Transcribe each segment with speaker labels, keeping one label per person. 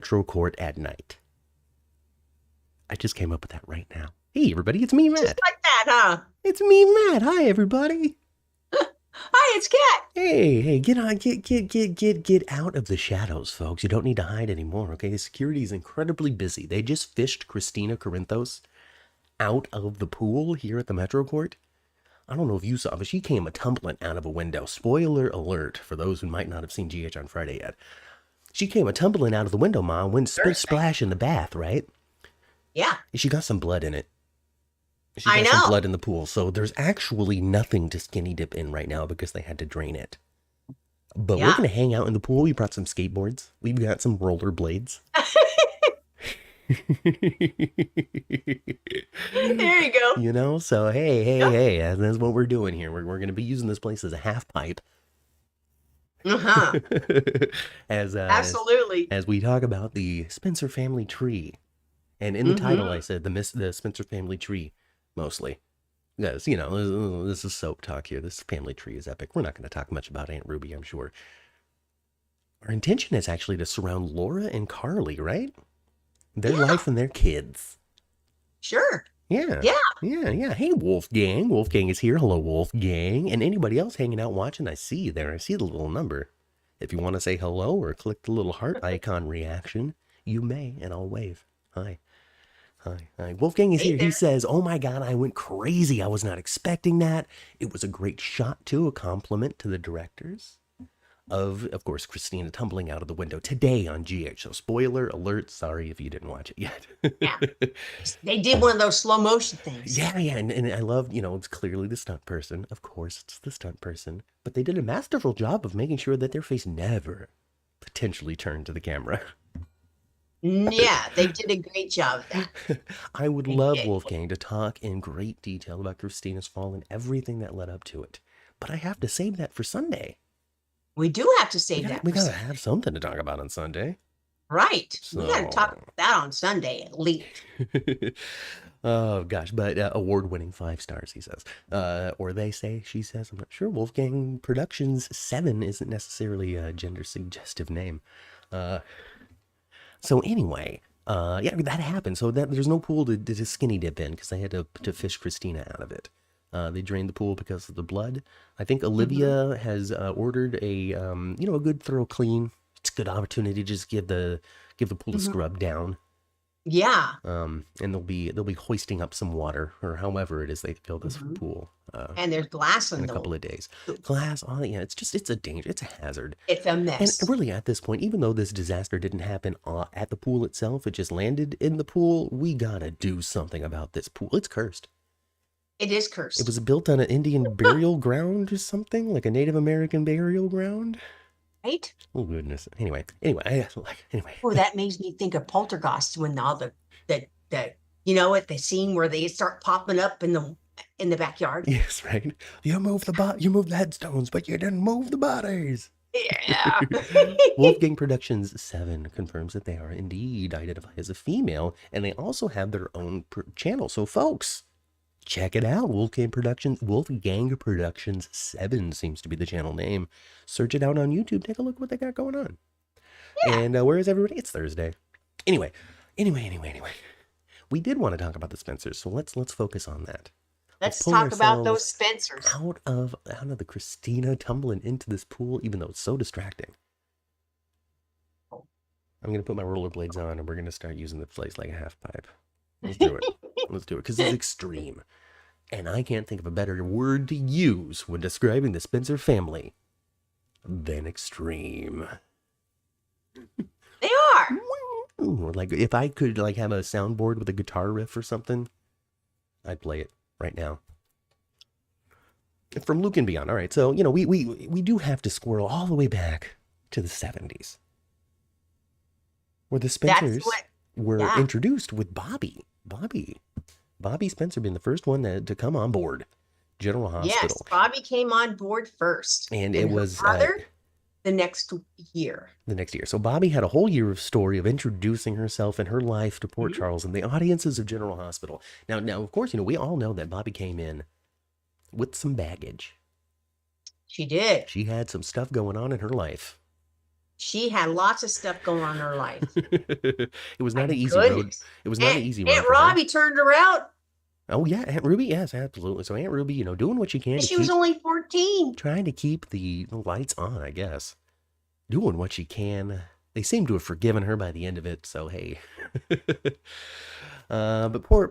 Speaker 1: Metro Court at night. I just came up with that right now. Hey, everybody, it's me, Matt.
Speaker 2: Just like that, huh?
Speaker 1: It's me, Matt. Hi, everybody.
Speaker 2: Hi, it's Kat.
Speaker 1: Hey, get on, get out of the shadows, folks. You don't need to hide anymore, okay? Security is incredibly busy. They just fished Christina Corinthos out of the pool here at the Metro Court. I don't know if you saw, but she came a tumbling out of a window. Spoiler alert for those who might not have seen GH on Friday yet. She came a tumbling out of the window, Ma, went splash in the bath, right?
Speaker 2: Yeah,
Speaker 1: She got some blood in it. She
Speaker 2: I
Speaker 1: got some
Speaker 2: know.
Speaker 1: blood in the pool, so there's actually nothing to skinny dip in right now because they had to drain it. But we're
Speaker 2: Yeah.
Speaker 1: gonna hang out in the pool. We brought some skateboards. We've got some roller blades.
Speaker 2: There you go.
Speaker 1: So hey,
Speaker 2: Yep.
Speaker 1: that's what we're doing here. We're gonna be using this place as a half pipe.
Speaker 2: Uh-huh.
Speaker 1: as
Speaker 2: Absolutely.
Speaker 1: as we talk about the Spencer family tree. And in the title, I
Speaker 2: Mm-hmm.
Speaker 1: said the Spencer family tree, mostly. Yes, this is soap talk here. This family tree is epic. We're not going to talk much about Aunt Ruby, I'm sure. Our intention is actually to surround Laura and Carly, right? Their
Speaker 2: Yeah,
Speaker 1: life and their kids.
Speaker 2: sure.
Speaker 1: Yeah.
Speaker 2: Yeah.
Speaker 1: Yeah. Hey, Wolfgang. Wolfgang is here. Hello, Wolfgang. And anybody else hanging out watching, I see you there. I see the little number. If you want to say hello or click the little heart icon reaction, you may, and I'll wave. Hi. Hi. Wolfgang is
Speaker 2: Hey
Speaker 1: here. He
Speaker 2: there.
Speaker 1: says, "Oh my God, I went crazy. I was not expecting that. It was a great shot, too. A compliment to the directors of course, Christina tumbling out of the window today on GH. So, spoiler alert. Sorry if you didn't watch it yet."
Speaker 2: Yeah. They did one of those slow motion things.
Speaker 1: Yeah. And I love, it's clearly the stunt person. Of course, it's the stunt person. But they did a masterful job of making sure that their face never potentially turned to the camera.
Speaker 2: Yeah, they did a great job of that.
Speaker 1: I would
Speaker 2: They
Speaker 1: love
Speaker 2: did.
Speaker 1: Wolfgang to talk in great detail about Christina's fall and everything that led up to it. But I have to save that for Sunday.
Speaker 2: We do have to
Speaker 1: We
Speaker 2: save
Speaker 1: gotta,
Speaker 2: that
Speaker 1: we
Speaker 2: for
Speaker 1: gotta
Speaker 2: Sunday.
Speaker 1: have something to talk about on Sunday.
Speaker 2: Right. We got to talk
Speaker 1: So,
Speaker 2: about that on Sunday at least.
Speaker 1: oh gosh, but award-winning 5 stars, he says, or they say, she says. I'm not sure. Wolfgang Productions 7 isn't necessarily a gender-suggestive name. Uh, So anyway, yeah, that happened. So that there's no pool to skinny dip in because they had to fish Christina out of it. They drained the pool because of the blood. I think
Speaker 2: Hmm.
Speaker 1: Olivia has ordered a good thorough clean. It's a good opportunity to just give the pool a
Speaker 2: Hmm.
Speaker 1: scrub down.
Speaker 2: Yeah.
Speaker 1: And they'll be hoisting up some water or however it is they fill this
Speaker 2: Hmm.
Speaker 1: pool
Speaker 2: And there's glass
Speaker 1: in
Speaker 2: in
Speaker 1: a
Speaker 2: the.
Speaker 1: couple of days. Glass, oh yeah, it's a danger, it's a hazard.
Speaker 2: It's a
Speaker 1: And
Speaker 2: mess.
Speaker 1: really, at this point, even though this disaster didn't happen at the pool itself, it just landed in the pool, we gotta do something about this pool. It's cursed.
Speaker 2: It is
Speaker 1: It
Speaker 2: cursed.
Speaker 1: was built on an Indian burial ground or something, like a Native American burial ground.
Speaker 2: Right?
Speaker 1: Oh, goodness. Anyway, anyway.
Speaker 2: Oh, that makes me think of poltergeists when all the at the scene where they start popping up in the backyard.
Speaker 1: Yes, right. You moved the headstones, but you didn't move the bodies.
Speaker 2: Yeah.
Speaker 1: Wolfgang Productions 7 confirms that they are indeed identified as a female, and they also have their own channel. So, folks, check it out. Wolfgang Productions 7 seems to be the channel name. Search it out on YouTube. Take a look at what they got going on.
Speaker 2: Yeah.
Speaker 1: And where is everybody? It's Thursday. Anyway. We did want to talk about the Spencers, so let's focus on that. Let's
Speaker 2: Let's
Speaker 1: pull
Speaker 2: talk about those
Speaker 1: ourselves
Speaker 2: Spencers.
Speaker 1: out of the Christina tumbling into this pool, even though it's so distracting. I'm gonna put my rollerblades on, and we're gonna start using the place like a half pipe. Let's do it. Let's do it, because it's extreme. And I can't think of a better word to use when describing the Spencer family than extreme.
Speaker 2: They are.
Speaker 1: Like if I could have a soundboard with a guitar riff or something, I'd play it right now. From Luke and Beyond. All right, so we do have to squirrel all the way back to the 70s, where the
Speaker 2: That's
Speaker 1: Spencers
Speaker 2: what.
Speaker 1: were
Speaker 2: Yeah.
Speaker 1: introduced with Bobbie Spencer being the first one to come on board General
Speaker 2: Yes.
Speaker 1: Hospital.
Speaker 2: Bobbie came on board first,
Speaker 1: And it
Speaker 2: and her
Speaker 1: was
Speaker 2: brother the next year.
Speaker 1: the next year. So Bobbie had a whole year of story of introducing herself and her life to Port
Speaker 2: Mhm.
Speaker 1: Charles and the audiences of General Hospital. Now, of course, we all know that Bobbie came in with some baggage.
Speaker 2: She did.
Speaker 1: She had some stuff going on in her life.
Speaker 2: She had lots of stuff going on in her life.
Speaker 1: It was
Speaker 2: My
Speaker 1: not an easy road.
Speaker 2: goodness.
Speaker 1: It was not an
Speaker 2: Aunt,
Speaker 1: easy road
Speaker 2: Aunt
Speaker 1: for her.
Speaker 2: Robbie turned her out.
Speaker 1: Oh yeah, Aunt Ruby, yes, absolutely. So Aunt Ruby, doing what she can
Speaker 2: And
Speaker 1: to
Speaker 2: she was
Speaker 1: keep
Speaker 2: only 14.
Speaker 1: trying to keep the lights on, I guess. Doing what she can. They seem to have forgiven her by the end of it, so hey. But poor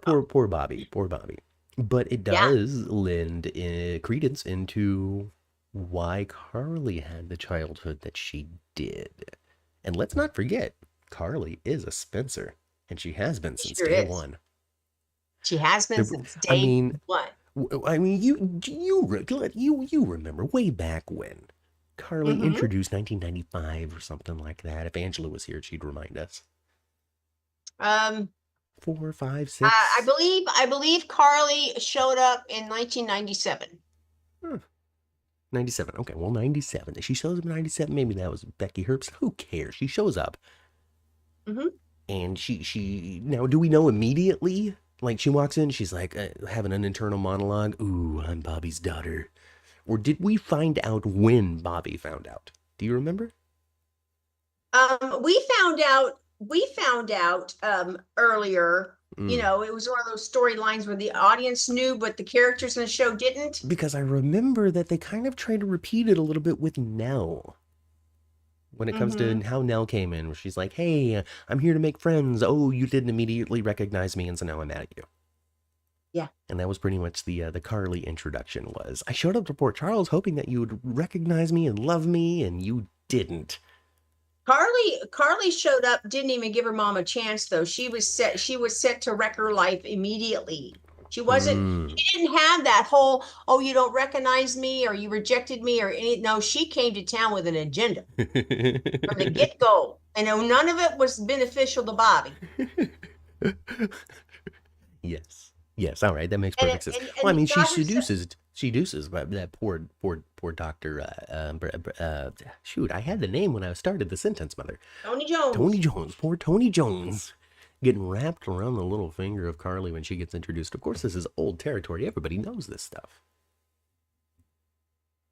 Speaker 1: Bobbie, poor Bobbie. But it
Speaker 2: Yeah,
Speaker 1: does lend credence into why Carly had the childhood that she did. And let's not forget, Carly is a Spencer, and she has been
Speaker 2: she
Speaker 1: since
Speaker 2: sure
Speaker 1: day
Speaker 2: is.
Speaker 1: one.
Speaker 2: She has been
Speaker 1: There,
Speaker 2: since
Speaker 1: I
Speaker 2: day
Speaker 1: mean,
Speaker 2: one.
Speaker 1: you remember way back when Carly
Speaker 2: Mm-hmm.
Speaker 1: introduced 1995 or something like that. If Angela was here, she'd remind us.
Speaker 2: Um,
Speaker 1: 4, 5,
Speaker 2: I
Speaker 1: 6.
Speaker 2: believe Carly showed up in 1997.
Speaker 1: Huh. 97. Okay, well, 97. If she shows up in 97, maybe that was Becky Herbst. Who cares? She shows up.
Speaker 2: Mm-hmm.
Speaker 1: And she now, do we know immediately? Like, she walks in, she's like having an internal monologue. Ooh, I'm Bobbie's daughter. Or did we find out when Bobbie found out? Do you remember?
Speaker 2: We found out earlier.
Speaker 1: Mm.
Speaker 2: It was one of those storylines where the audience knew, but the characters in the show didn't.
Speaker 1: Because I remember that they kind of tried to repeat it a little bit with Nell. When it comes
Speaker 2: Mm-hmm.
Speaker 1: to how Nell came in, where she's like, hey, I'm here to make friends. Oh, you didn't immediately recognize me, and so now I'm mad at you.
Speaker 2: Yeah.
Speaker 1: And that was pretty much the Carly introduction was. I showed up to Port Charles hoping that you would recognize me and love me, and you didn't.
Speaker 2: Carly showed up, didn't even give her mom a chance though. She was set to wreck her life immediately.
Speaker 1: Mm.
Speaker 2: She didn't have that whole, oh, you don't recognize me or you rejected me or any, no, she came to town with an agenda from the get-go. And none of it was beneficial to Bobbie.
Speaker 1: Yes. Yes. All right. That makes
Speaker 2: And
Speaker 1: perfect sense. Well,
Speaker 2: and
Speaker 1: I mean,
Speaker 2: he
Speaker 1: she
Speaker 2: got herself.
Speaker 1: seduces that poor doctor. Shoot, I had the name when I started the sentence, mother.
Speaker 2: Tony
Speaker 1: Tony
Speaker 2: Jones.
Speaker 1: Jones. Poor Tony Jones. Getting wrapped around the little finger of Carly when she gets introduced. Of course, this is old territory. Everybody knows this stuff.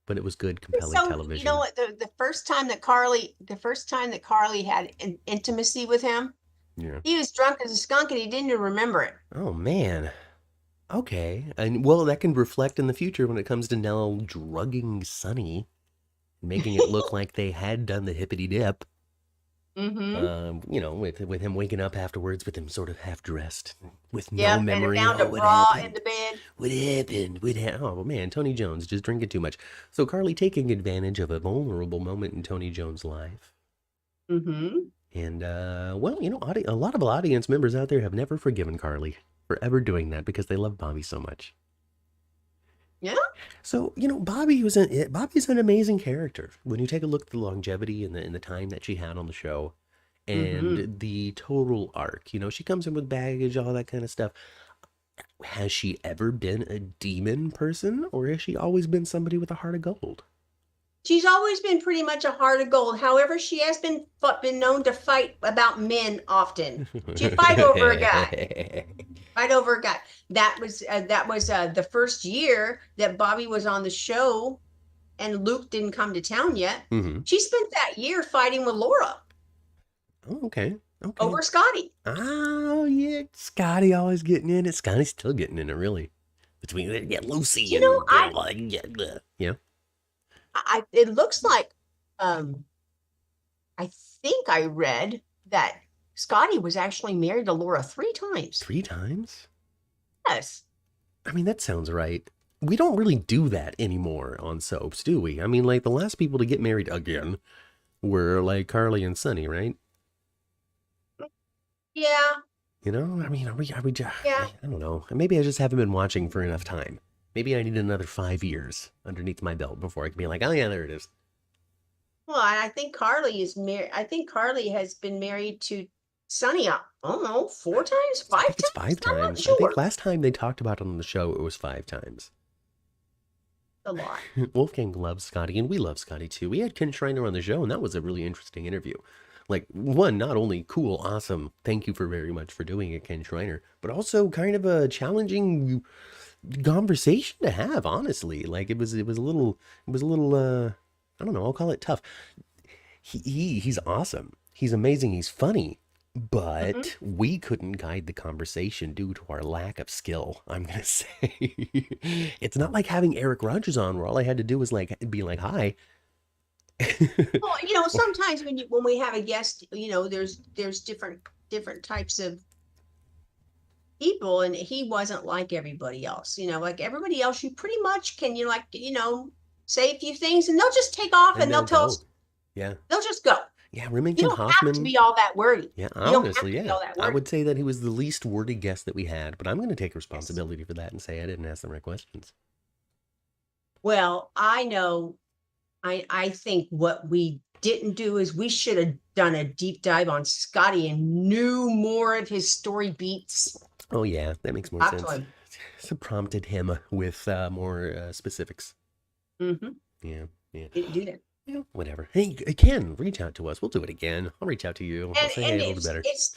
Speaker 1: But it was good, compelling
Speaker 2: So you know
Speaker 1: television.
Speaker 2: what? The first time that Carly had an intimacy with him,
Speaker 1: Yeah.
Speaker 2: he was drunk as a skunk and he didn't even remember it.
Speaker 1: Oh man. Okay. And well, that can reflect in the future when it comes to Nell drugging Sonny, making it look like they had done the hippity dip.
Speaker 2: Mm-hmm.
Speaker 1: With him waking up afterwards with him sort of half dressed, with no
Speaker 2: Yep, and it
Speaker 1: memory.
Speaker 2: found
Speaker 1: Oh,
Speaker 2: a
Speaker 1: what
Speaker 2: bra in
Speaker 1: happened?
Speaker 2: the bed.
Speaker 1: What happened? Oh man, Tony Jones just drinking too much. So Carly taking advantage of a vulnerable moment in Tony Jones' life.
Speaker 2: Mm-hmm.
Speaker 1: And well, a lot of audience members out there have never forgiven Carly for ever doing that because they love Bobbie so much.
Speaker 2: Yeah.
Speaker 1: So Bobbie's an amazing character when you take a look at the longevity and the time that she had on the show,
Speaker 2: Mm-hmm.
Speaker 1: and the total arc. She comes in with baggage, all that kind of stuff. Has she ever been a demon person, or has she always been somebody with a heart of gold?
Speaker 2: She's always been pretty much a heart of gold. However, she has been known to fight about men often. She'd fight over a guy. Fight over a guy. That was the first year that Bobbie was on the show, and Luke didn't come to town yet.
Speaker 1: Hmm.
Speaker 2: She spent that year fighting with Laura
Speaker 1: Oh, okay. Okay.
Speaker 2: over Scotty.
Speaker 1: Oh, yeah. Scotty always getting in it. Scotty's still getting in it, really. Between Lucy
Speaker 2: You know,
Speaker 1: and
Speaker 2: I,
Speaker 1: yeah.
Speaker 2: I it looks like I think I read that Scotty was actually married to Laura 3 times.
Speaker 1: 3 times?
Speaker 2: Yes.
Speaker 1: I mean, that sounds right. We don't really do that anymore on soaps, do we? I mean, like, the last people to get married again were, like, Carly and Sonny, right?
Speaker 2: Yeah.
Speaker 1: I mean, are we just,
Speaker 2: Yeah.
Speaker 1: I don't know. Maybe I just haven't been watching for enough time. Maybe I need another 5 years underneath my belt before I can be like, oh, yeah, there it is.
Speaker 2: Well, I think Carly is married. I think Carly has been married to Sonny. I don't know, 4 times,
Speaker 1: I
Speaker 2: five
Speaker 1: think it's
Speaker 2: times.
Speaker 1: five
Speaker 2: I'm not
Speaker 1: times. I think
Speaker 2: sure.
Speaker 1: last time they talked about it on the show, it was 5 times.
Speaker 2: A lot.
Speaker 1: Wolfgang loves Scotty, and we love Scotty too. We had Ken Schreiner on the show, and that was a really interesting interview. Like, one, not only cool, awesome, thank you for very much for doing it, Ken Schreiner, but also kind of a challenging conversation to have, honestly. Like, it was a little, I don't know, I'll call it tough. He's awesome. He's amazing. He's funny.
Speaker 2: Hmm.
Speaker 1: But we couldn't guide the conversation due to our lack of skill, I'm gonna say. It's not like having Eric Rogers on where all I had to do was like be like, hi.
Speaker 2: Well, sometimes when we have a guest, there's different types of people, and he wasn't like everybody else. Like everybody else, you pretty much can, say a few things, and they'll just take off,
Speaker 1: And
Speaker 2: and
Speaker 1: they'll
Speaker 2: they'll tell
Speaker 1: go.
Speaker 2: us,
Speaker 1: Yeah.
Speaker 2: they'll just go.
Speaker 1: Yeah,
Speaker 2: You
Speaker 1: Remington
Speaker 2: don't have to
Speaker 1: Hoffman.
Speaker 2: be all that wordy.
Speaker 1: Yeah,
Speaker 2: You don't have
Speaker 1: honestly,
Speaker 2: to be
Speaker 1: yeah.
Speaker 2: all that
Speaker 1: I
Speaker 2: wordy.
Speaker 1: would say that he was the least wordy guest that we had, but I'm going to take
Speaker 2: Yes.
Speaker 1: responsibility for that and say I didn't ask the right questions.
Speaker 2: Well, I know. I think what we didn't do is we should have done a deep dive on Scotty and knew more of his story beats.
Speaker 1: Oh, yeah, that makes more
Speaker 2: Talk to
Speaker 1: sense.
Speaker 2: him.
Speaker 1: So prompted him with more specifics.
Speaker 2: Mm-hmm.
Speaker 1: Yeah, yeah.
Speaker 2: Didn't do that.
Speaker 1: Yeah, whatever. Hey, Ken, reach out to us. We'll do it again. I'll reach out to you. I'll
Speaker 2: And
Speaker 1: say hey
Speaker 2: and
Speaker 1: a little better.
Speaker 2: it's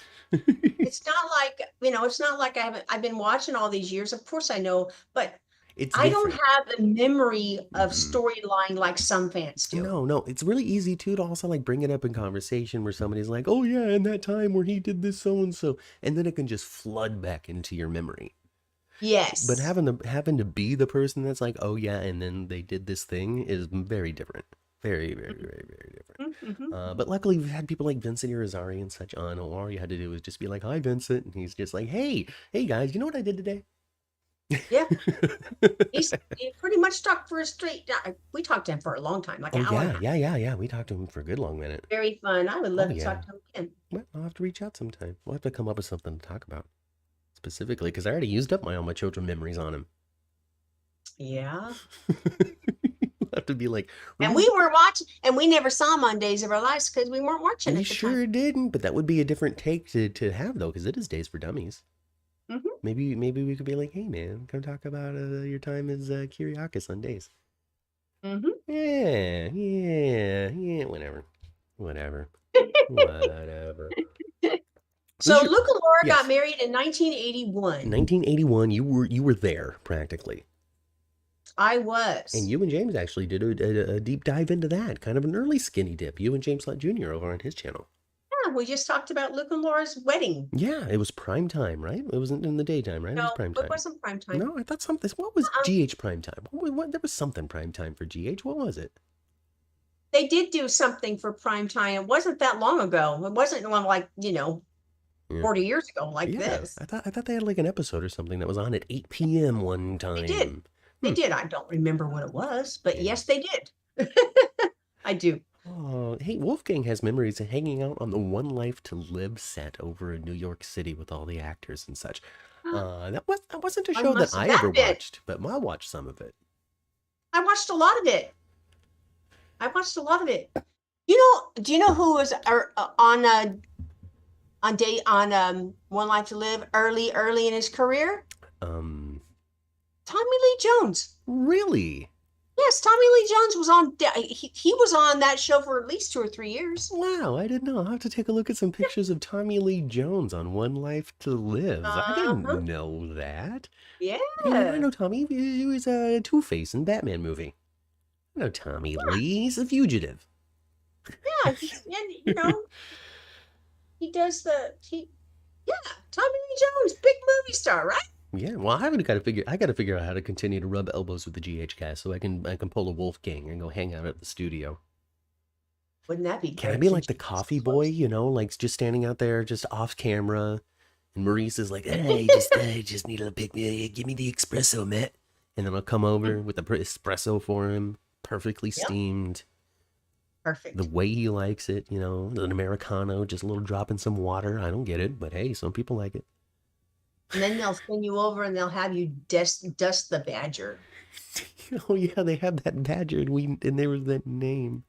Speaker 2: not like, it's not like I've been watching all these years. Of course I know, but
Speaker 1: It's
Speaker 2: I don't
Speaker 1: different.
Speaker 2: have the memory of
Speaker 1: Mm-mm.
Speaker 2: storyline like some fans do.
Speaker 1: No, no, it's really easy too to also like bring it up in conversation where somebody's like, "Oh yeah, and that time where he did this so and so," and then it can just flood back into your memory. But
Speaker 2: Yes.
Speaker 1: having to be the person that's like, "Oh yeah," and then they did this thing is very different. Very, very, very, very different.
Speaker 2: Mm-hmm.
Speaker 1: But luckily, we've had people like Vincent Irizarry and such on. All you had to do was just be like, "Hi, Vincent," and he's just like, "Hey, guys, you know what I did today?"
Speaker 2: Yeah. He pretty much talked for a straight. We talked to him for a long time, like
Speaker 1: Oh
Speaker 2: an hour and a
Speaker 1: yeah,
Speaker 2: half.
Speaker 1: yeah, yeah, yeah. We talked to him for a good long minute.
Speaker 2: Very fun. I would
Speaker 1: Oh
Speaker 2: love to
Speaker 1: yeah.
Speaker 2: talk to him again.
Speaker 1: Well, I'll have to reach out sometime. We'll have to come up with something to talk about specifically because I already used up all my children memories on him.
Speaker 2: Yeah.
Speaker 1: We'll have to be like,
Speaker 2: And
Speaker 1: remember?
Speaker 2: we were watching, and we never saw him on Days of Our Lives because we weren't watching
Speaker 1: We
Speaker 2: at the time.
Speaker 1: sure didn't, but that would be a different take to have though, because it is Days for Dummies.
Speaker 2: Hmm.
Speaker 1: Maybe we could be like, hey man, come talk about your time as Kyriakis on Days.
Speaker 2: Hmm.
Speaker 1: Yeah, yeah, yeah. Whatever. Whatever.
Speaker 2: So
Speaker 1: Who's your?
Speaker 2: Luke and Laura got
Speaker 1: Yes,
Speaker 2: married in 1981.
Speaker 1: 1981. You were there practically,
Speaker 2: I
Speaker 1: and
Speaker 2: was.
Speaker 1: you and James actually did a deep dive into that, kind of an early skinny dip. You and James Lott Jr. over on his channel.
Speaker 2: Yeah, we just talked about Luke and Laura's wedding.
Speaker 1: Yeah, it was prime time, right? It wasn't in the daytime, right? It was
Speaker 2: No,
Speaker 1: prime
Speaker 2: it
Speaker 1: time.
Speaker 2: wasn't prime time.
Speaker 1: No, I thought something. What was
Speaker 2: Uh-uh.
Speaker 1: GH prime time? There was something prime time for GH. What was it?
Speaker 2: They did do something for prime time. It wasn't that long ago. It wasn't like,
Speaker 1: Yeah.
Speaker 2: 40 years ago like
Speaker 1: Yeah,
Speaker 2: this.
Speaker 1: I thought they had like an episode or something that was on at 8 p.m. one
Speaker 2: They did.
Speaker 1: time.
Speaker 2: They did. I don't remember what it was, but
Speaker 1: Yeah.
Speaker 2: yes, they did. I do.
Speaker 1: Oh, hey, Wolfgang has memories of hanging out on the One Life to Live set over in New York City with all the actors and such. That wasn't a
Speaker 2: I
Speaker 1: show that
Speaker 2: must
Speaker 1: I
Speaker 2: have
Speaker 1: ever
Speaker 2: been.
Speaker 1: watched, but I watched some of it.
Speaker 2: I watched a lot of it. I watched a lot of it. Do you know who was on One Life to Live early in his career?
Speaker 1: Um,
Speaker 2: Tommy Lee Jones.
Speaker 1: really?
Speaker 2: Yes, Tommy Lee Jones was on. He was on that show for at least 2 or 3 years.
Speaker 1: Wow, I didn't know. I'll have to take a look at some pictures of Tommy Lee Jones on One Life to Live. I didn't
Speaker 2: Uh-huh.
Speaker 1: know that.
Speaker 2: Yeah.
Speaker 1: I know Tommy. He was a Two-Face in Batman movie. I know Tommy Lee. He's a fugitive.
Speaker 2: Yeah. And he does yeah, Tommy Lee Jones, big movie star, right?
Speaker 1: Yeah, well, I gotta figure out how to continue to rub elbows with the GH guys so I can pull a Wolfgang and go hang out at the studio.
Speaker 2: Wouldn't that be
Speaker 1: Can I
Speaker 2: great
Speaker 1: be
Speaker 2: since
Speaker 1: like the
Speaker 2: you guys are
Speaker 1: coffee
Speaker 2: close?
Speaker 1: boy, like just standing out there, just off camera, and Maurice is like, "Hey, just need to pick me, give me the espresso, Matt," and then I'll come over with the espresso for him, perfectly
Speaker 2: Yep,
Speaker 1: steamed, the
Speaker 2: perfect.
Speaker 1: way he likes it, an americano, just a little drop in some water. I don't get it, but hey, some people like it.
Speaker 2: And then they'll send you over and they'll have you dust the badger.
Speaker 1: Oh yeah, they have that badger, and there was that name.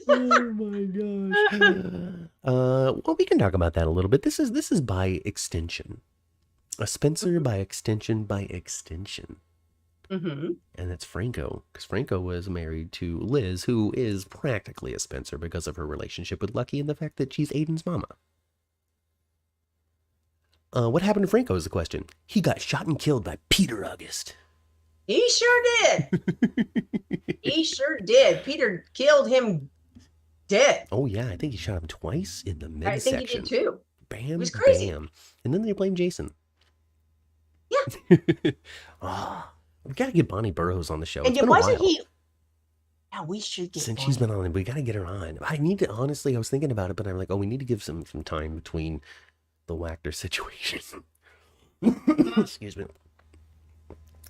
Speaker 1: Oh my gosh. Well, we can talk about that a little bit. This is by extension. A Spencer by extension by extension.
Speaker 2: Mm-hmm.
Speaker 1: And that's Franco, because Franco was married to Liz, who is practically a Spencer because of her relationship with Lucky and the fact that she's Aiden's mama. What happened to Franco is the question. He got shot and killed by Peter August.
Speaker 2: He sure did. He sure did. Peter killed him did.
Speaker 1: Oh yeah, I think he shot him twice in the
Speaker 2: I think he did
Speaker 1: midsection.
Speaker 2: too. It
Speaker 1: Bam,
Speaker 2: was crazy.
Speaker 1: bam. And then they blame Jason.
Speaker 2: Yeah.
Speaker 1: Oh, we gotta get Bonnie Burrows on the show.
Speaker 2: And
Speaker 1: It's
Speaker 2: it
Speaker 1: been a
Speaker 2: wasn't
Speaker 1: while
Speaker 2: he. Yeah, we should get
Speaker 1: since she's
Speaker 2: Bonnie.
Speaker 1: been on. We gotta get her on. I need to, honestly, I was thinking about it, but I'm like, oh, we need to give some time between the Wachter situation. Excuse me.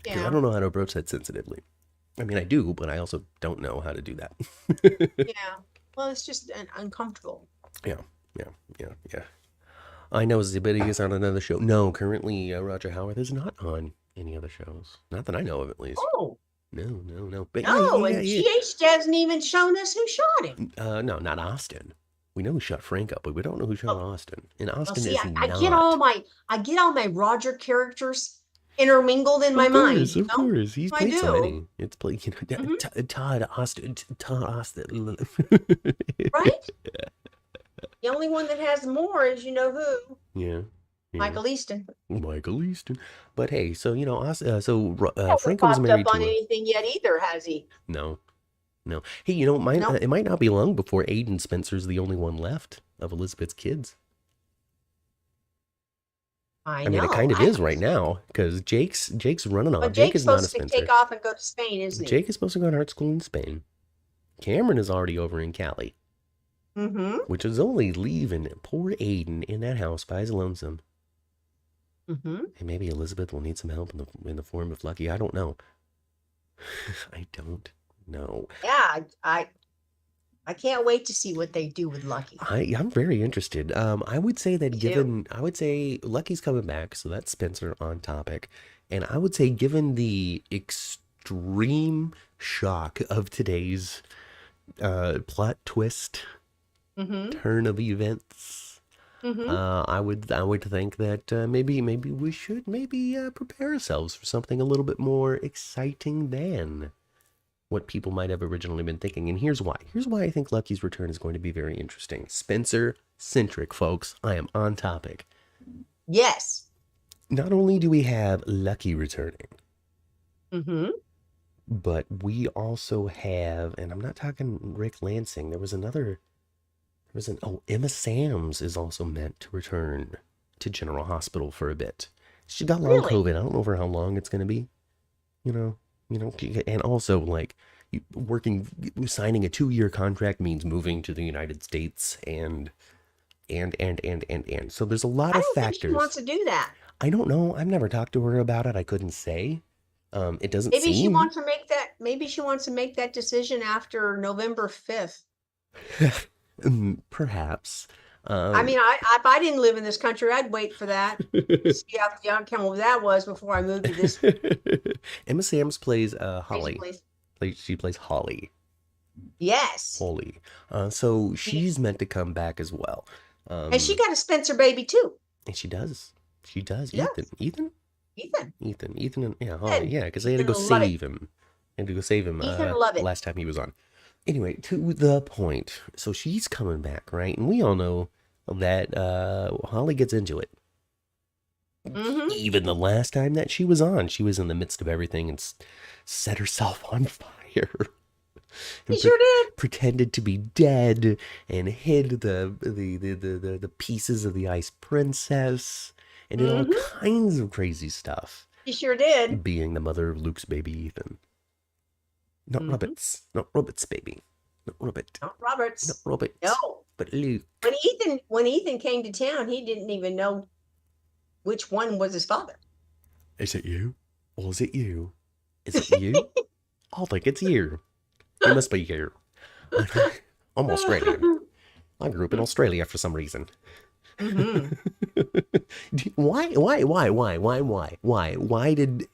Speaker 1: Because I
Speaker 2: Yeah.
Speaker 1: don't know how to approach that sensitively. I mean, I do, but I also don't know how to do that.
Speaker 2: Yeah. Well, it's just uncomfortable.
Speaker 1: Yeah, yeah, yeah, yeah. I know Zibidi is on another show. No, currently Roger Howard is not on any other shows. Not that I know of, at least.
Speaker 2: Oh,
Speaker 1: No, no, no. But yeah,
Speaker 2: no.
Speaker 1: yeah,
Speaker 2: And
Speaker 1: yeah.
Speaker 2: GH hasn't even shown us who shot him.
Speaker 1: No, not Austin. We know who shot Franco, but we don't know who shot
Speaker 2: Oh,
Speaker 1: Austin. And
Speaker 2: well,
Speaker 1: Austin
Speaker 2: see,
Speaker 1: is
Speaker 2: I get all
Speaker 1: not.
Speaker 2: my Roger characters intermingled in my mind.
Speaker 1: Of course. He's
Speaker 2: I
Speaker 1: played so
Speaker 2: do.
Speaker 1: many. It's played, you know,
Speaker 2: Mhm.
Speaker 1: Todd Austin. Todd Austin.
Speaker 2: Right? The only one that has more is you know who,
Speaker 1: Yeah. Yeah.
Speaker 2: Michael Easton.
Speaker 1: Michael Easton. But hey, so, you know,
Speaker 2: Hasn't
Speaker 1: Franco was
Speaker 2: popped up
Speaker 1: married
Speaker 2: on
Speaker 1: to a.
Speaker 2: anything yet either, has he?
Speaker 1: No. No. Hey, you know,
Speaker 2: No.
Speaker 1: it might not be long before Aiden Spencer's the only one left of Elizabeth's kids.
Speaker 2: I
Speaker 1: I mean, it
Speaker 2: know.
Speaker 1: kind of is right now because Jake's running off.
Speaker 2: But
Speaker 1: Jake
Speaker 2: Jake's
Speaker 1: is not a
Speaker 2: supposed to
Speaker 1: Spencer.
Speaker 2: take off and go to Spain, isn't he?
Speaker 1: Jake is supposed to go to art school in Spain. Cameron is already over in Cali,
Speaker 2: Mm-hmm.
Speaker 1: which is only leaving poor Aiden in that house by his lonesome.
Speaker 2: Mm-hmm.
Speaker 1: And maybe Elizabeth will need some help in the form of Lucky. I don't know. I don't know.
Speaker 2: Yeah, I can't wait to see what they do with Lucky.
Speaker 1: I'm very interested. I would say that
Speaker 2: Me too.
Speaker 1: I would say Lucky's coming back, so that's Spencer on topic. And I would say, given the extreme shock of today's plot twist,
Speaker 2: Mm-hmm.
Speaker 1: turn of events,
Speaker 2: Mm-hmm.
Speaker 1: I would think that maybe we should prepare ourselves for something a little bit more exciting than what people might have originally been thinking. And here's why. Here's why I think Lucky's return is going to be very interesting. Spencer centric, folks. I am on topic.
Speaker 2: Yes.
Speaker 1: Not only do we have Lucky returning,
Speaker 2: Mm-hmm.
Speaker 1: but we also have, and I'm not talking Rick Lansing. Emma Sams is also meant to return to General Hospital for a bit. She got long
Speaker 2: Really?
Speaker 1: COVID. I don't know for how long it's going to be. You know, and also like signing a 2-year contract means moving to the United States and. So there's a lot
Speaker 2: I
Speaker 1: of
Speaker 2: don't think she
Speaker 1: factors.
Speaker 2: wants to do that.
Speaker 1: I don't know. I've never talked to her about it. I couldn't say. It doesn't
Speaker 2: Maybe she
Speaker 1: seem.
Speaker 2: wants to make that. Maybe she wants to make that decision after November 5th.
Speaker 1: Perhaps.
Speaker 2: I mean, if I didn't live in this country, I'd wait for that. See how the outcome of that was before I moved to this
Speaker 1: Emma Sams plays
Speaker 2: crazy
Speaker 1: Holly.
Speaker 2: place.
Speaker 1: She plays Holly.
Speaker 2: Yes.
Speaker 1: Holly. So she's meant to come back as well.
Speaker 2: And she got a Spencer baby too.
Speaker 1: And she does. She does.
Speaker 2: She does.
Speaker 1: Ethan,
Speaker 2: Ethan.
Speaker 1: and yeah, Holly. Yeah, because they had to
Speaker 2: Ethan
Speaker 1: go
Speaker 2: will love it.
Speaker 1: save him. They had to go save him.
Speaker 2: Ethan will love it.
Speaker 1: Last time he was on. Anyway, to the point. So she's coming back, right? And we all know that Holly gets into it.
Speaker 2: Mm-hmm.
Speaker 1: Even the last time that she was on, she was in the midst of everything and set herself on fire.
Speaker 2: He sure did.
Speaker 1: Pretended to be dead and hid the pieces of the ice princess and did all kinds of crazy stuff.
Speaker 2: He sure did.
Speaker 1: Being the mother of Luke's baby Ethan. Not Robert's. Not Robert's baby. Not Robert.
Speaker 2: Not Roberts.
Speaker 1: Not Robert.
Speaker 2: No.
Speaker 1: But Luke.
Speaker 2: When Ethan came to town, he didn't even know which one was his father.
Speaker 1: Is it you? Or is it you? Is it you? I think it's you. It must be you. I'm Australian. I grew up in Australia for some reason.
Speaker 2: Mm-hmm.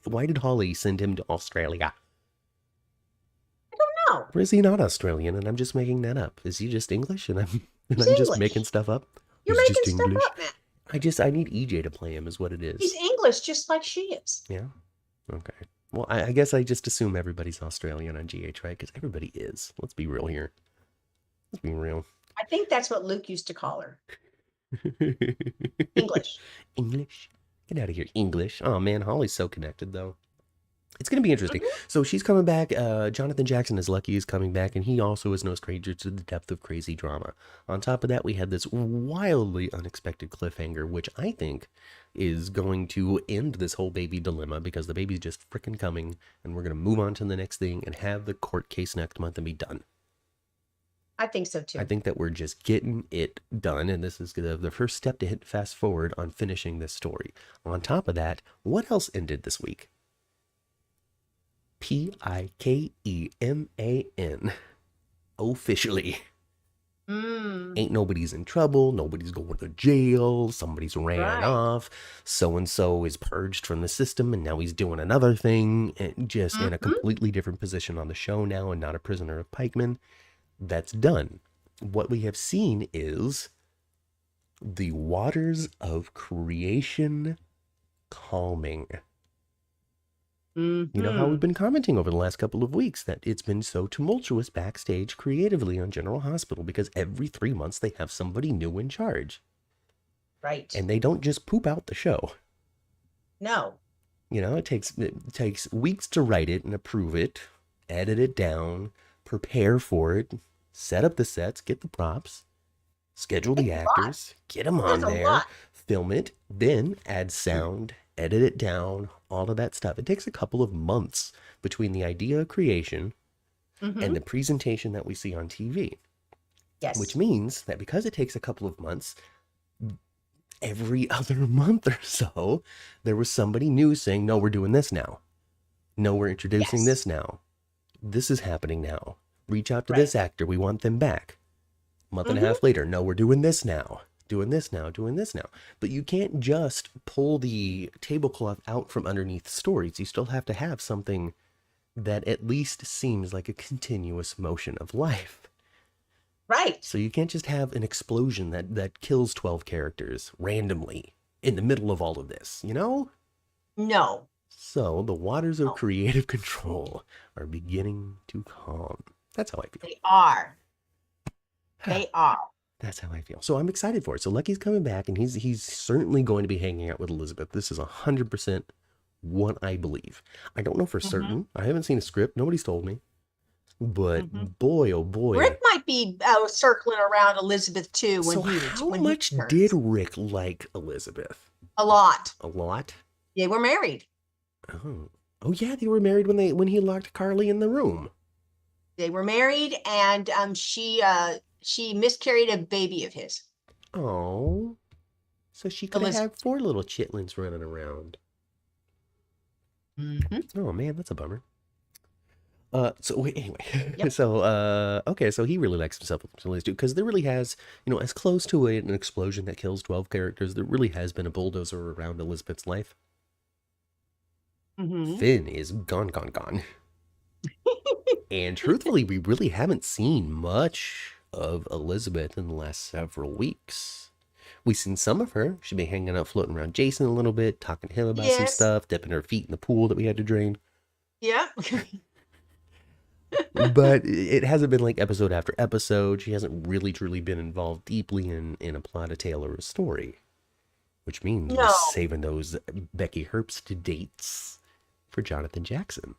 Speaker 1: Why did Holly send him to Australia?
Speaker 2: I don't know.
Speaker 1: Or is he not Australian and I'm just making that up? Is he just English and I'm
Speaker 2: He's
Speaker 1: just
Speaker 2: English.
Speaker 1: making stuff up?
Speaker 2: You're
Speaker 1: He's
Speaker 2: making
Speaker 1: just
Speaker 2: stuff
Speaker 1: English.
Speaker 2: up, man.
Speaker 1: I need EJ to play him is what it is.
Speaker 2: He's English just like she is.
Speaker 1: Yeah. Okay. Well, I guess I just assume everybody's Australian on GH, right? Because everybody is. Let's be real here. Let's be real.
Speaker 2: I think that's what Luke used to call her. English.
Speaker 1: English. Get out of here, English. Oh man, Holly's so connected though. It's going to be interesting.
Speaker 2: Mhm.
Speaker 1: So she's coming back. Jonathan Jackson is Lucky is coming back, and he also is no stranger to the depth of crazy drama. On top of that, we had this wildly unexpected cliffhanger, which I think is going to end this whole baby dilemma because the baby's just freaking coming, and we're going to move on to the next thing and have the court case next month and be done.
Speaker 2: I think so
Speaker 1: I
Speaker 2: too.
Speaker 1: think that we're just getting it done, and this is the first step to hit fast forward on finishing this story. On top of that, what else ended this week? Pikeman. Officially. Ain't nobody's in trouble. Nobody's going to jail. Somebody's ran
Speaker 2: Right.
Speaker 1: off. So-and-so is purged from the system, and now he's doing another thing, and just in a completely different position on the show now and not a prisoner of Pikeman. That's done. What we have seen is the waters of creation calming. You know how we've been commenting over the last couple of weeks that it's been so tumultuous backstage creatively on General Hospital because every 3 months they have somebody new in charge.
Speaker 2: Right.
Speaker 1: And they don't just poop out the show.
Speaker 2: No.
Speaker 1: You know, it takes weeks to write it and approve it, edit it down, prepare for it, set up the sets, get the props, schedule the actors, get them on there, film it, then add sound, edit it down, all of that stuff. It takes a couple of months between the idea creation and the presentation that we see on TV.
Speaker 2: Yes.
Speaker 1: Which means that because it takes a couple of months, every other month or so, there was somebody new saying, no, we're doing this now. No, we're introducing this now. This is happening now. Reach out to this actor. We want them back. Month and a half later, no, we're doing this now. Doing this now. But you can't just pull the tablecloth out from underneath stories. You still have to have something that at least seems like a continuous motion of life.
Speaker 2: Right.
Speaker 1: So you can't just have an explosion that kills 12 characters randomly in the middle of all of this, you know?
Speaker 2: No.
Speaker 1: So the waters of creative control are beginning to calm. That's how I feel.
Speaker 2: They are. They are.
Speaker 1: That's how I feel. So I'm excited for it. So Lucky's coming back, and he's certainly going to be hanging out with Elizabeth. This is 100% what I believe. I don't know for certain. I haven't seen a script. Nobody's told me. But boy, oh boy.
Speaker 2: Rick might be circling around Elizabeth too.
Speaker 1: So how much did Rick like Elizabeth?
Speaker 2: A lot.
Speaker 1: A lot?
Speaker 2: They were married.
Speaker 1: Oh yeah, they were married when he locked Carly in the room.
Speaker 2: They were married, and she miscarried a baby of his.
Speaker 1: Oh, so she could have had 4 little chitlins running around. Oh man, that's a bummer. So wait, anyway, okay, so he really likes himself with Liz too, because there really has, as close to an explosion that kills 12 characters, there really has been a bulldozer around Elizabeth's life. Finn is gone. And truthfully, we really haven't seen much of Elizabeth in the last several weeks. We've seen some of her. She's been hanging out, floating around Jason a little bit, talking to him about some stuff, dipping her feet in the pool that we had to drain.
Speaker 2: Yeah.
Speaker 1: But it hasn't been like episode after episode. She hasn't really truly been involved deeply in a plot, a tale, or a story. Which means we're saving those Becky Herbst dates for Jonathan Jackson.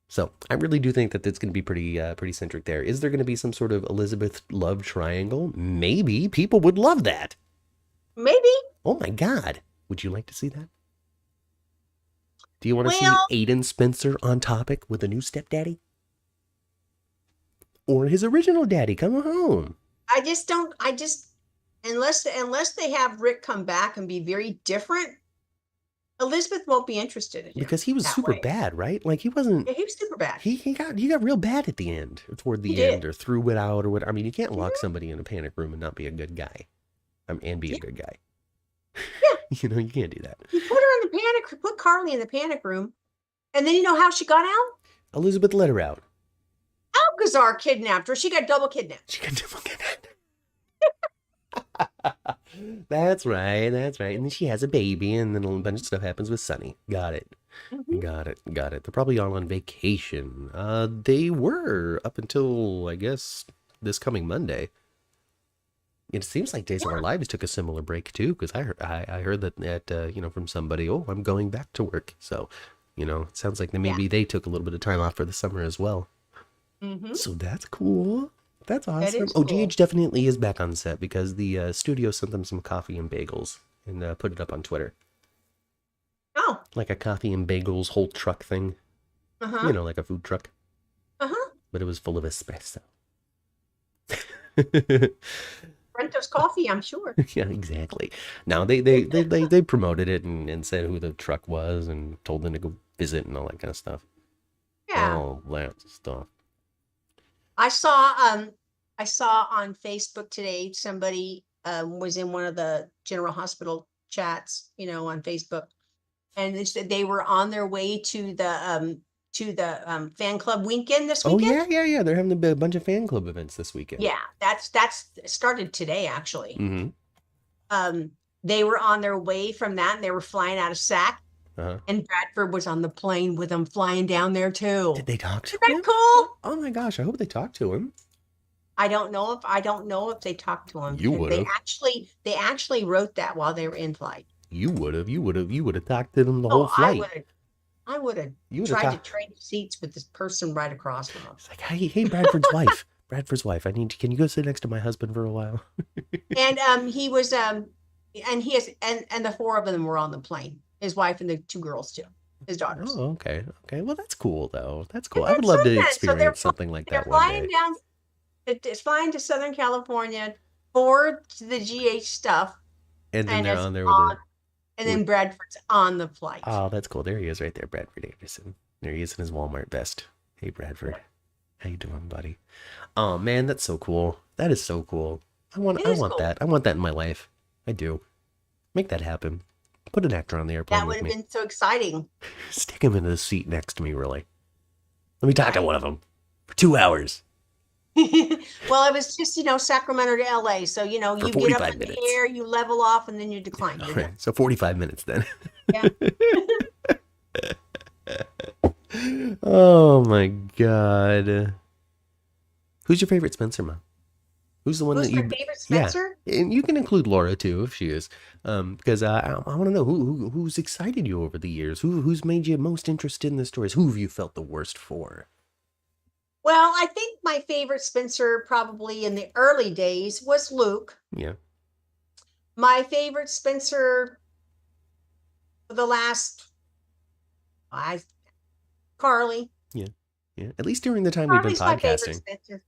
Speaker 1: So I really do think that it's going to be pretty centric there. Is there going to be some sort of Elizabeth love triangle? Maybe. People would love that.
Speaker 2: Maybe.
Speaker 1: Oh my God. Would you like to see that? Do you want to see Aiden Spencer on topic with a new stepdaddy? Or his original daddy coming home?
Speaker 2: Unless they have Rick come back and be very different, Elizabeth won't be interested in him.
Speaker 1: Because he was super bad, right? Like he wasn't.
Speaker 2: Yeah, he was super bad.
Speaker 1: He got real bad at the end, toward the end, or threw it out, or what. I mean, you can't lock somebody in a panic room and not be a good guy, and be a good guy. Yeah, you can't do that.
Speaker 2: He put Carly in the panic room, and then you know how she got out?
Speaker 1: Elizabeth let her out.
Speaker 2: Alcazar kidnapped her. She got double kidnapped.
Speaker 1: That's right. And then she has a baby, and then a bunch of stuff happens with Sunny. Got it. Got it. They're probably all on vacation. They were up until, I guess, this coming Monday. It seems like Days of Our Lives took a similar break too, because I heard that from somebody. Oh, I'm going back to work. So You know, it sounds like
Speaker 2: Yeah.
Speaker 1: maybe they took a little bit of time off for the summer as well. So that's cool. That's
Speaker 2: That
Speaker 1: awesome.
Speaker 2: is
Speaker 1: Oh,
Speaker 2: cool.
Speaker 1: GH definitely is back on set because the studio sent them some coffee and bagels and put it up on Twitter.
Speaker 2: Oh.
Speaker 1: Like a coffee and bagels whole truck thing. You know, like a food truck. But it was full of espresso.
Speaker 2: Rento's coffee, I'm sure.
Speaker 1: Yeah, exactly. Now they promoted it and said who the truck was and told them to go visit and all that kind of stuff.
Speaker 2: Yeah.
Speaker 1: All that stuff.
Speaker 2: I saw on Facebook today somebody was in one of the General Hospital chats, on Facebook, and they said they were on their way to the fan club weekend this
Speaker 1: Oh
Speaker 2: weekend.
Speaker 1: yeah. They're having a bunch of fan club events this weekend.
Speaker 2: Yeah, that's started today actually.
Speaker 1: Mm-hmm.
Speaker 2: They were on their way from that, and they were flying out of SAC.
Speaker 1: Uh-huh.
Speaker 2: And Bradford was on the plane with them flying down there too.
Speaker 1: Did they talk to
Speaker 2: Isn't
Speaker 1: him?
Speaker 2: that cool?
Speaker 1: Oh my gosh, I hope they talked to him.
Speaker 2: I don't know if they talked to him.
Speaker 1: You would have.
Speaker 2: They actually wrote that while they were in flight.
Speaker 1: You would have talked to them the whole flight.
Speaker 2: I would have tried to trade seats with this person right across from him.
Speaker 1: It's like, hey, Bradford's wife. Bradford's wife. Can you go sit next to my husband for a while?
Speaker 2: And he was and the four of them were on the plane. His wife and the two girls too. His daughters.
Speaker 1: Oh, okay. Well, that's cool though. That's cool. I would love to experience something like that one day.
Speaker 2: It's flying to Southern California for the GH stuff.
Speaker 1: And then they're on there with
Speaker 2: and then Bradford's on the flight.
Speaker 1: Oh, that's cool. There he is right there, Bradford Anderson. There he is in his Walmart vest. Hey, Bradford. How you doing, buddy? Oh, man, that's so cool. That is so cool. I want
Speaker 2: cool.
Speaker 1: that. I want that in my life. I do. Make that happen. Put an actor on the airplane
Speaker 2: That would have been so exciting.
Speaker 1: Stick him in the seat next to me, really. Let me talk to one of them for 2 hours.
Speaker 2: Well, it was just, Sacramento to LA. So, you get up in the air, you level off, and then you decline.
Speaker 1: All right. So 45 minutes then.
Speaker 2: Yeah.
Speaker 1: Oh, my God. Who's your favorite Spencer mom? Who's the one
Speaker 2: Who's
Speaker 1: that you...
Speaker 2: my favorite Spencer?
Speaker 1: Yeah. And you can include Laura, too, if she is. Because I want to know who's excited you over the years. Who's made you most interested in the stories? Who have you felt the worst for?
Speaker 2: Well, I think my favorite Spencer probably in the early days was Luke.
Speaker 1: Yeah.
Speaker 2: My favorite Spencer for the last, Carly.
Speaker 1: Yeah. At least during the time we've been
Speaker 2: Carly's my favorite
Speaker 1: podcasting.
Speaker 2: Spencer.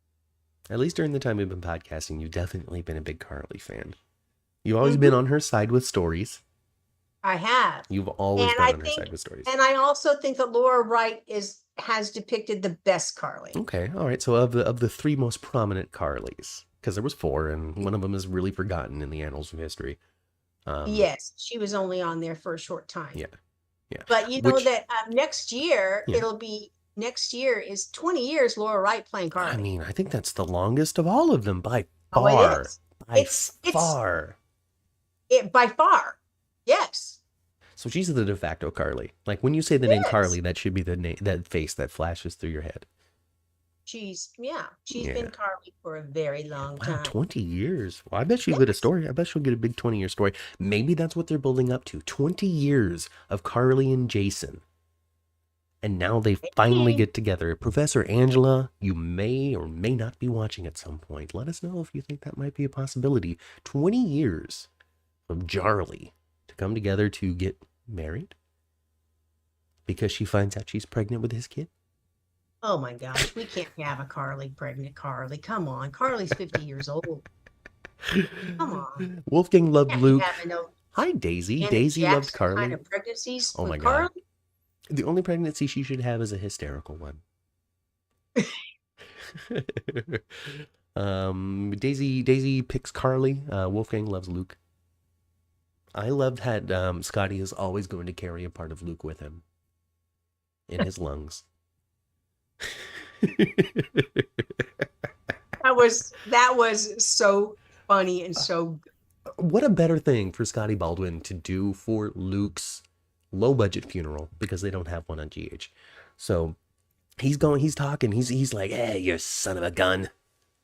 Speaker 1: At least during the time we've been podcasting, you've definitely been a big Carly fan. You've always been on her side with stories.
Speaker 2: I have.
Speaker 1: You've always been on her side with stories.
Speaker 2: And I also think that Laura Wright has depicted the best Carly.
Speaker 1: Okay, all right. So of the three most prominent Carlys, because there was 4, and one of them is really forgotten in the annals of history.
Speaker 2: Yes, she was only on there for a short time.
Speaker 1: Yeah.
Speaker 2: But that next year next year is 20 years Laura Wright playing Carly.
Speaker 1: I mean, I think that's the longest of all of them by far.
Speaker 2: Oh, it is.
Speaker 1: By far.
Speaker 2: By far. Yes.
Speaker 1: So she's the de facto Carly. Like when you say the name Carly, that should be the name, that face that flashes through your head.
Speaker 2: She's been Carly for a very long time.
Speaker 1: 20 years. Well, I bet she'll get a story. I bet she'll get a big 20-year story. Maybe that's what they're building up to. 20 years of Carly and Jason. And now they finally get together. Professor Angela, you may or may not be watching at some point. Let us know if you think that might be a possibility. 20 years of Jarly to come together to get married because she finds out she's pregnant with his kid.
Speaker 2: Oh my gosh, we can't have a pregnant Carly. Come on, Carly's 50 years old. Come on.
Speaker 1: Wolfgang loved Luke.
Speaker 2: No
Speaker 1: Hi, Daisy.
Speaker 2: Janet
Speaker 1: Daisy
Speaker 2: Jackson
Speaker 1: loved Carly.
Speaker 2: Kind of pregnancies
Speaker 1: oh my
Speaker 2: Carly?
Speaker 1: God. The only pregnancy she should have is a hysterical one. Daisy picks Carly. Wolfgang loves Luke. I loved that Scotty is always going to carry a part of Luke with him in his lungs.
Speaker 2: That was so funny and so.
Speaker 1: What a better thing for Scotty Baldwin to do for Luke's low budget funeral, because they don't have one on GH. So he's talking, he's like, hey, you son of a gun.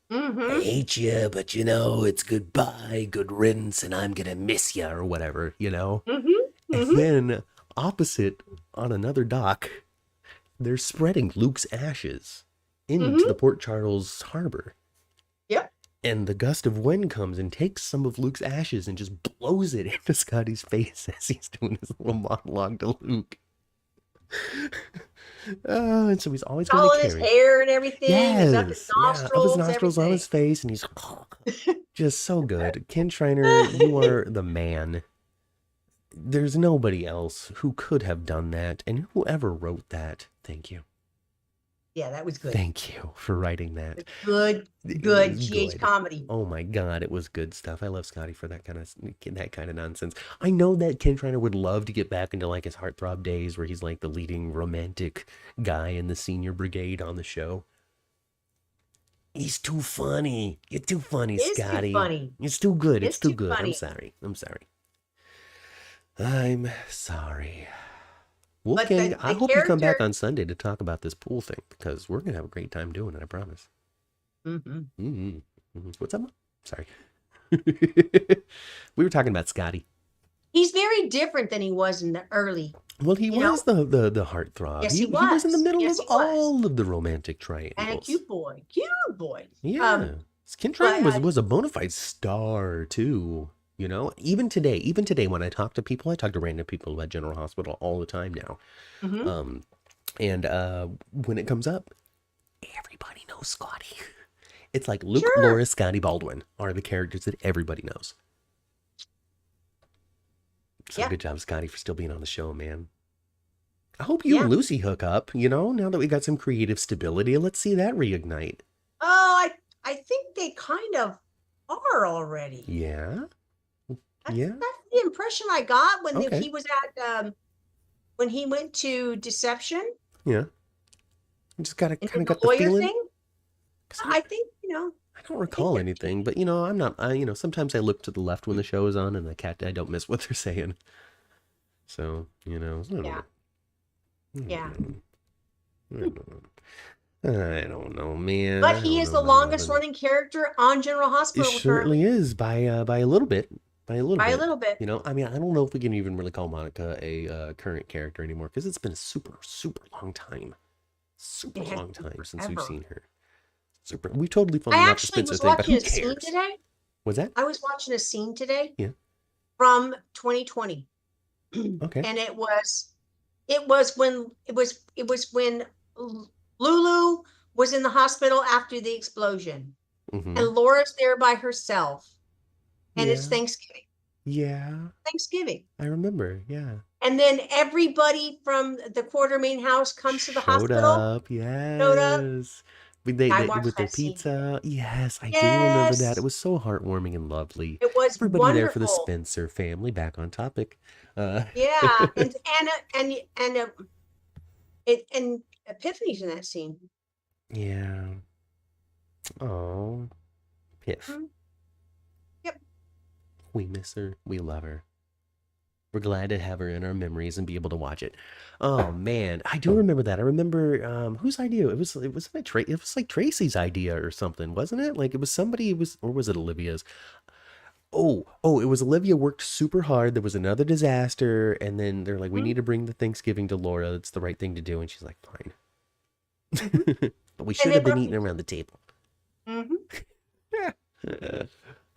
Speaker 1: I hate you, but it's goodbye, good riddance, and I'm gonna miss you, or whatever, And then opposite on another dock, they're spreading Luke's ashes into the
Speaker 2: Mm-hmm.
Speaker 1: Port Charles harbor.
Speaker 2: Yep.
Speaker 1: And the gust of wind comes and takes some of Luke's ashes and just blows it into Scotty's face as he's doing his little monologue to Luke. And so he's always going
Speaker 2: All
Speaker 1: to
Speaker 2: in his
Speaker 1: carry.
Speaker 2: hair and everything. It's up his
Speaker 1: Yes, yeah, up his
Speaker 2: nostrils,
Speaker 1: nostrils, on
Speaker 2: everything.
Speaker 1: his face, and he's just so good. Ken Schreiner, you are the man. There's nobody else who could have done that, and whoever wrote that, thank you.
Speaker 2: Yeah, that was good.
Speaker 1: Thank you for writing that.
Speaker 2: Good
Speaker 1: It
Speaker 2: GH
Speaker 1: was good.
Speaker 2: comedy.
Speaker 1: Oh my God, it was good stuff. I love Scotty for that kind of nonsense. I know that Ken Schreiner would love to get back into like his heartthrob days where he's like the leading romantic guy in the senior brigade on the show. He's too funny. You're too funny,
Speaker 2: It is too
Speaker 1: Scotty.
Speaker 2: funny.
Speaker 1: It's too good. It's
Speaker 2: It's
Speaker 1: too
Speaker 2: too
Speaker 1: good. I'm
Speaker 2: funny.
Speaker 1: sorry. I'm sorry. I'm sorry.
Speaker 2: But
Speaker 1: Wolfgang, I
Speaker 2: the
Speaker 1: hope you come back
Speaker 2: character.
Speaker 1: on Sunday to talk about this pool thing because we're gonna have a great time doing it. I promise.
Speaker 2: Mm-hmm.
Speaker 1: What's up, Mom? Sorry. We were talking about Scotty.
Speaker 2: He's very different than he was in the early.
Speaker 1: Well, he
Speaker 2: You know?
Speaker 1: was the heartthrob.
Speaker 2: Yes,
Speaker 1: he
Speaker 2: he
Speaker 1: was in the
Speaker 2: was.
Speaker 1: middle
Speaker 2: Yes,
Speaker 1: of
Speaker 2: he was.
Speaker 1: all of the romantic triangles.
Speaker 2: And a cute boy. Cute boy.
Speaker 1: Yeah. Ken Schreiner
Speaker 2: but,
Speaker 1: was a bona fide star too. You know, even today, when I talk to people, I talk to random people about General Hospital all the time now.
Speaker 2: Mm-hmm.
Speaker 1: And when it comes up, everybody knows Scotty. It's like Luke,
Speaker 2: Sure.
Speaker 1: Laura, Scotty, Baldwin are the characters that everybody knows. So
Speaker 2: Yeah.
Speaker 1: good job, Scotty, for still being on the show, man. I hope you and Lucy hook up, you know, now that we got some creative stability. Let's see that reignite.
Speaker 2: Oh, I think they kind of are already.
Speaker 1: Yeah?
Speaker 2: That's
Speaker 1: Yeah?
Speaker 2: the impression I got when
Speaker 1: Okay.
Speaker 2: he was at when he went to Deception
Speaker 1: Yeah. I just kind
Speaker 2: and
Speaker 1: of
Speaker 2: did the
Speaker 1: got the
Speaker 2: lawyer
Speaker 1: feeling.
Speaker 2: thing. I think,
Speaker 1: I don't recall
Speaker 2: they're
Speaker 1: anything, but you know, I'm not. Sometimes I look to the left when the show is on, and I don't miss what they're saying. So you know, I don't
Speaker 2: Yeah.
Speaker 1: know.
Speaker 2: Yeah.
Speaker 1: I don't know, man.
Speaker 2: But he is the longest running character on General
Speaker 1: It
Speaker 2: Hospital.
Speaker 1: certainly is by a little bit. By a little bit.
Speaker 2: bit.
Speaker 1: You know, I mean, I don't know if we can even really call Monica a current character anymore because it's been a super, super long time. Super
Speaker 2: It has
Speaker 1: long
Speaker 2: been
Speaker 1: time since we've
Speaker 2: forever.
Speaker 1: seen her. Super. We totally
Speaker 2: I
Speaker 1: funded out the
Speaker 2: actually
Speaker 1: Spencer
Speaker 2: was
Speaker 1: thing, but who
Speaker 2: watching a scene
Speaker 1: cares?
Speaker 2: today.
Speaker 1: Was that?
Speaker 2: I was watching a scene today.
Speaker 1: Yeah.
Speaker 2: From 2020.
Speaker 1: Okay.
Speaker 2: And it was when Lulu was in the hospital after the explosion.
Speaker 1: Mm-hmm.
Speaker 2: And Laura's there by herself. And it's
Speaker 1: Yeah.
Speaker 2: Thanksgiving.
Speaker 1: Yeah.
Speaker 2: Thanksgiving.
Speaker 1: I remember. Yeah.
Speaker 2: And then everybody from the Quartermain house comes to the
Speaker 1: Showed
Speaker 2: hospital.
Speaker 1: up. Yes. They
Speaker 2: I watched
Speaker 1: with their
Speaker 2: that scene
Speaker 1: pizza.
Speaker 2: today.
Speaker 1: Yes, I do remember that.
Speaker 2: Yes.
Speaker 1: It was so heartwarming and lovely.
Speaker 2: It was
Speaker 1: Everybody there for the
Speaker 2: wonderful.
Speaker 1: Spencer family. Back on topic.
Speaker 2: Yeah. And Epiphany's in that scene.
Speaker 1: Yeah. Oh, Piff.
Speaker 2: Mhm. Yep.
Speaker 1: We miss her. We love her. We're glad to have her in our memories and be able to watch it. Oh man, I do remember that. I remember whose idea it was. It wasn't it. It was like Tracy's idea or something, wasn't it? Like it was somebody. Or was it Olivia's? Oh, it was Olivia worked super hard. There was another disaster, and then they're like, "We need to bring the Thanksgiving to Laura. It's the right thing to do." And she's like, "Fine." But we should have been eating around the table.
Speaker 2: Mm-hmm.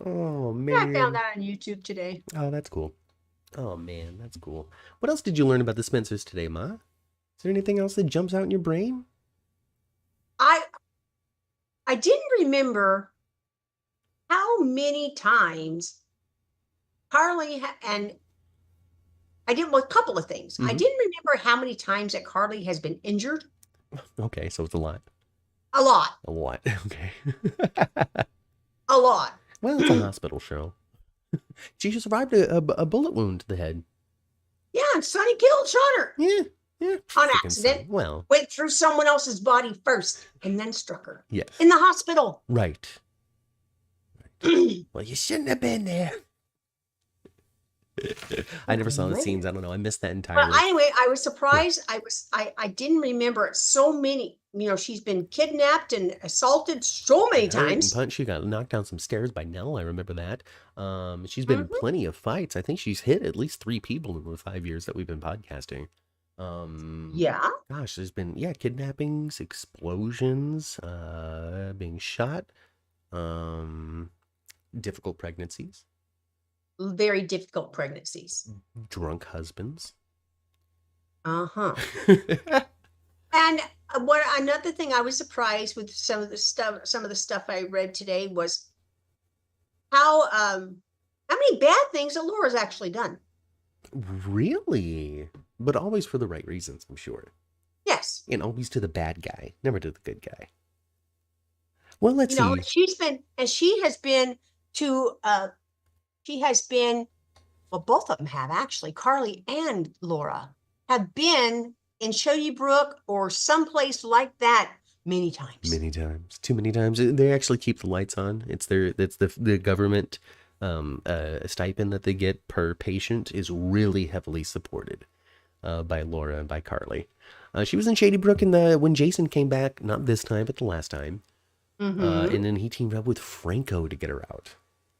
Speaker 1: Oh man.
Speaker 2: Yeah, I found that on YouTube today.
Speaker 1: Oh, that's cool. Oh man, that's cool. What else did you learn about the Spencers today, Ma? Is there anything else that jumps out in your brain?
Speaker 2: I didn't remember how many times Carly and I did a couple of things. I didn't remember how many times that Carly has been injured.
Speaker 1: Okay, so it's a lot.
Speaker 2: A lot.
Speaker 1: A lot. Okay.
Speaker 2: A lot.
Speaker 1: Well, it's a hospital show. She just survived a bullet wound to the head.
Speaker 2: Yeah, and Sonny shot her.
Speaker 1: Yeah.
Speaker 2: On accident.
Speaker 1: Well.
Speaker 2: Went through someone else's body first and then struck her.
Speaker 1: Yes.
Speaker 2: In the hospital.
Speaker 1: Right. Well, you shouldn't have been there. I never saw the scenes. I don't know. I missed that entirely.
Speaker 2: But anyway, I was surprised. I didn't remember so many. She's been kidnapped and assaulted so many times.
Speaker 1: Punch. She got knocked down some stairs by Nell. I remember that. She's been in plenty of fights. I think she's hit at least 3 people in the 5 years that we've been podcasting.
Speaker 2: Yeah.
Speaker 1: Gosh, there's been, yeah, kidnappings, explosions, being shot, um, difficult pregnancies,
Speaker 2: Very difficult pregnancies.
Speaker 1: drunk husbands.
Speaker 2: Uh-huh. And what another thing I was surprised with some of the stuff I read today was how many bad things that Laura's actually done.
Speaker 1: Really? But always for the right reasons, I'm sure.
Speaker 2: Yes.
Speaker 1: And always to the bad guy, never to the good guy. Well, let's
Speaker 2: You know,
Speaker 1: see.
Speaker 2: she has been to she has been, well, both of them have actually, Carly and Laura have been in Shoyybrook or someplace like that many times.
Speaker 1: Many times, too many times. They actually keep the lights on. It's the government stipend that they get per patient is really heavily supported by Laura and by Carly. She was in Shady Brook when Jason came back, not this time, but the last time. And then he teamed up with Franco to get her out.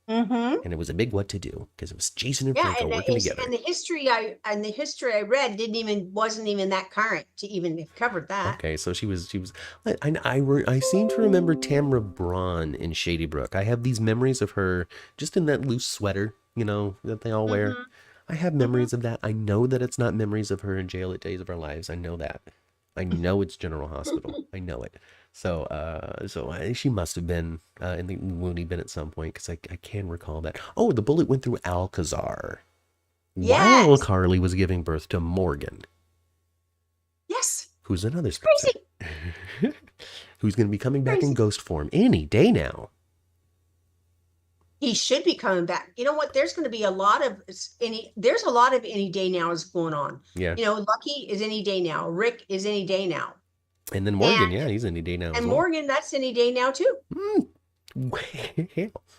Speaker 1: And it was a big what to do because it was Jason and Franco working together.
Speaker 2: And the history I read wasn't even that current to even have covered that.
Speaker 1: Okay, so she was. I seem to remember Tamra Braun in Shady Brook. I have these memories of her just in that loose sweater, that they all wear. I have memories of that. I know that it's not memories of her in jail at Days of Our Lives. I know that. I know it's General Hospital. I know it. So she must have been in the Looney Bin at some point because I can recall that. Oh, the bullet went through Alcazar while Carly was giving birth to Morgan.
Speaker 2: Yes.
Speaker 1: Who's another Spencer.
Speaker 2: Crazy.
Speaker 1: Who's going to be coming back in ghost form any day now.
Speaker 2: He should be coming back. You know what? There's going to be a lot of any day now is going on.
Speaker 1: Yeah.
Speaker 2: Lucky is any day now. Rick is any day now.
Speaker 1: And then Morgan, he's any day now.
Speaker 2: And Morgan, that's any day now too.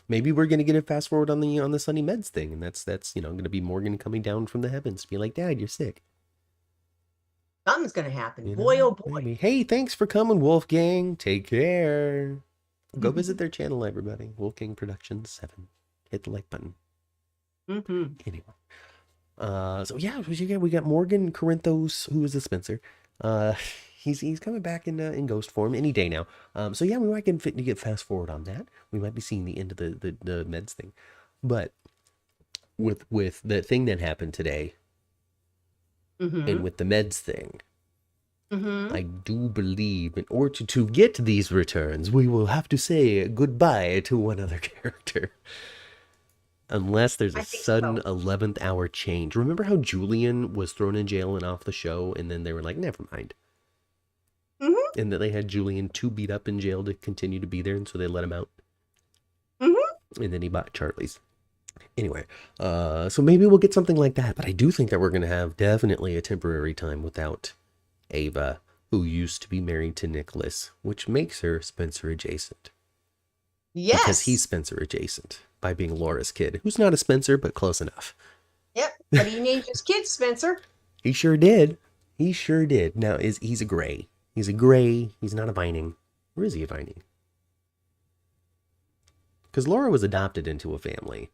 Speaker 1: Maybe we're gonna get a fast forward on the Sunny Meds thing, and that's gonna be Morgan coming down from the heavens to be like, Dad, you're sick.
Speaker 2: Something's gonna happen. Boy, oh boy.
Speaker 1: Maybe. Hey, thanks for coming, Wolfgang. Take care. Go visit their channel, everybody. Wolfgang Productions 7. Hit the like button. Anyway. So yeah, we got Morgan Corinthos, who is a Spencer. He's coming back in ghost form any day now. So yeah, we might get fast forward on that. We might be seeing the end of the meds thing, but with the thing that happened today, and with the meds thing, I do believe in order to get these returns, we will have to say goodbye to one other character. Unless there's a sudden 11th hour change. Remember how Julian was thrown in jail and off the show, and then they were like, never mind. And that they had Julian too beat up in jail to continue to be there, and so they let him out. And then he bought Charlie's. Anyway, so maybe we'll get something like that. But I do think that we're going to have definitely a temporary time without Ava, who used to be married to Nicholas, which makes her Spencer adjacent.
Speaker 2: Yes.
Speaker 1: Because he's Spencer adjacent by being Laura's kid, who's not a Spencer, but close enough.
Speaker 2: Yep, but he named his kid Spencer.
Speaker 1: He sure did. He sure did. Now, he's a gray. He's a gray. He's not a Vining. Or is he a Vining? Because Laura was adopted into a family.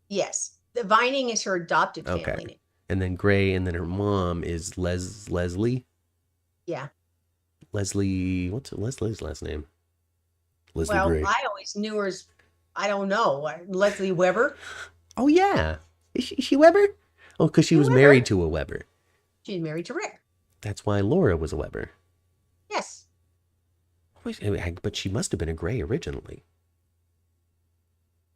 Speaker 2: Yes. The Vining is her adopted family name.
Speaker 1: And then Gray, and then her mom is Leslie.
Speaker 2: Yeah.
Speaker 1: Leslie, what's Leslie's last name? Leslie
Speaker 2: well,
Speaker 1: Gray.
Speaker 2: I always knew her as, I don't know, Leslie Weber.
Speaker 1: Oh, yeah. Is she Weber? Oh, because she was married to a Weber.
Speaker 2: She's married to Rick.
Speaker 1: That's why Laura was a Weber.
Speaker 2: Yes.
Speaker 1: But she must have been a Gray originally.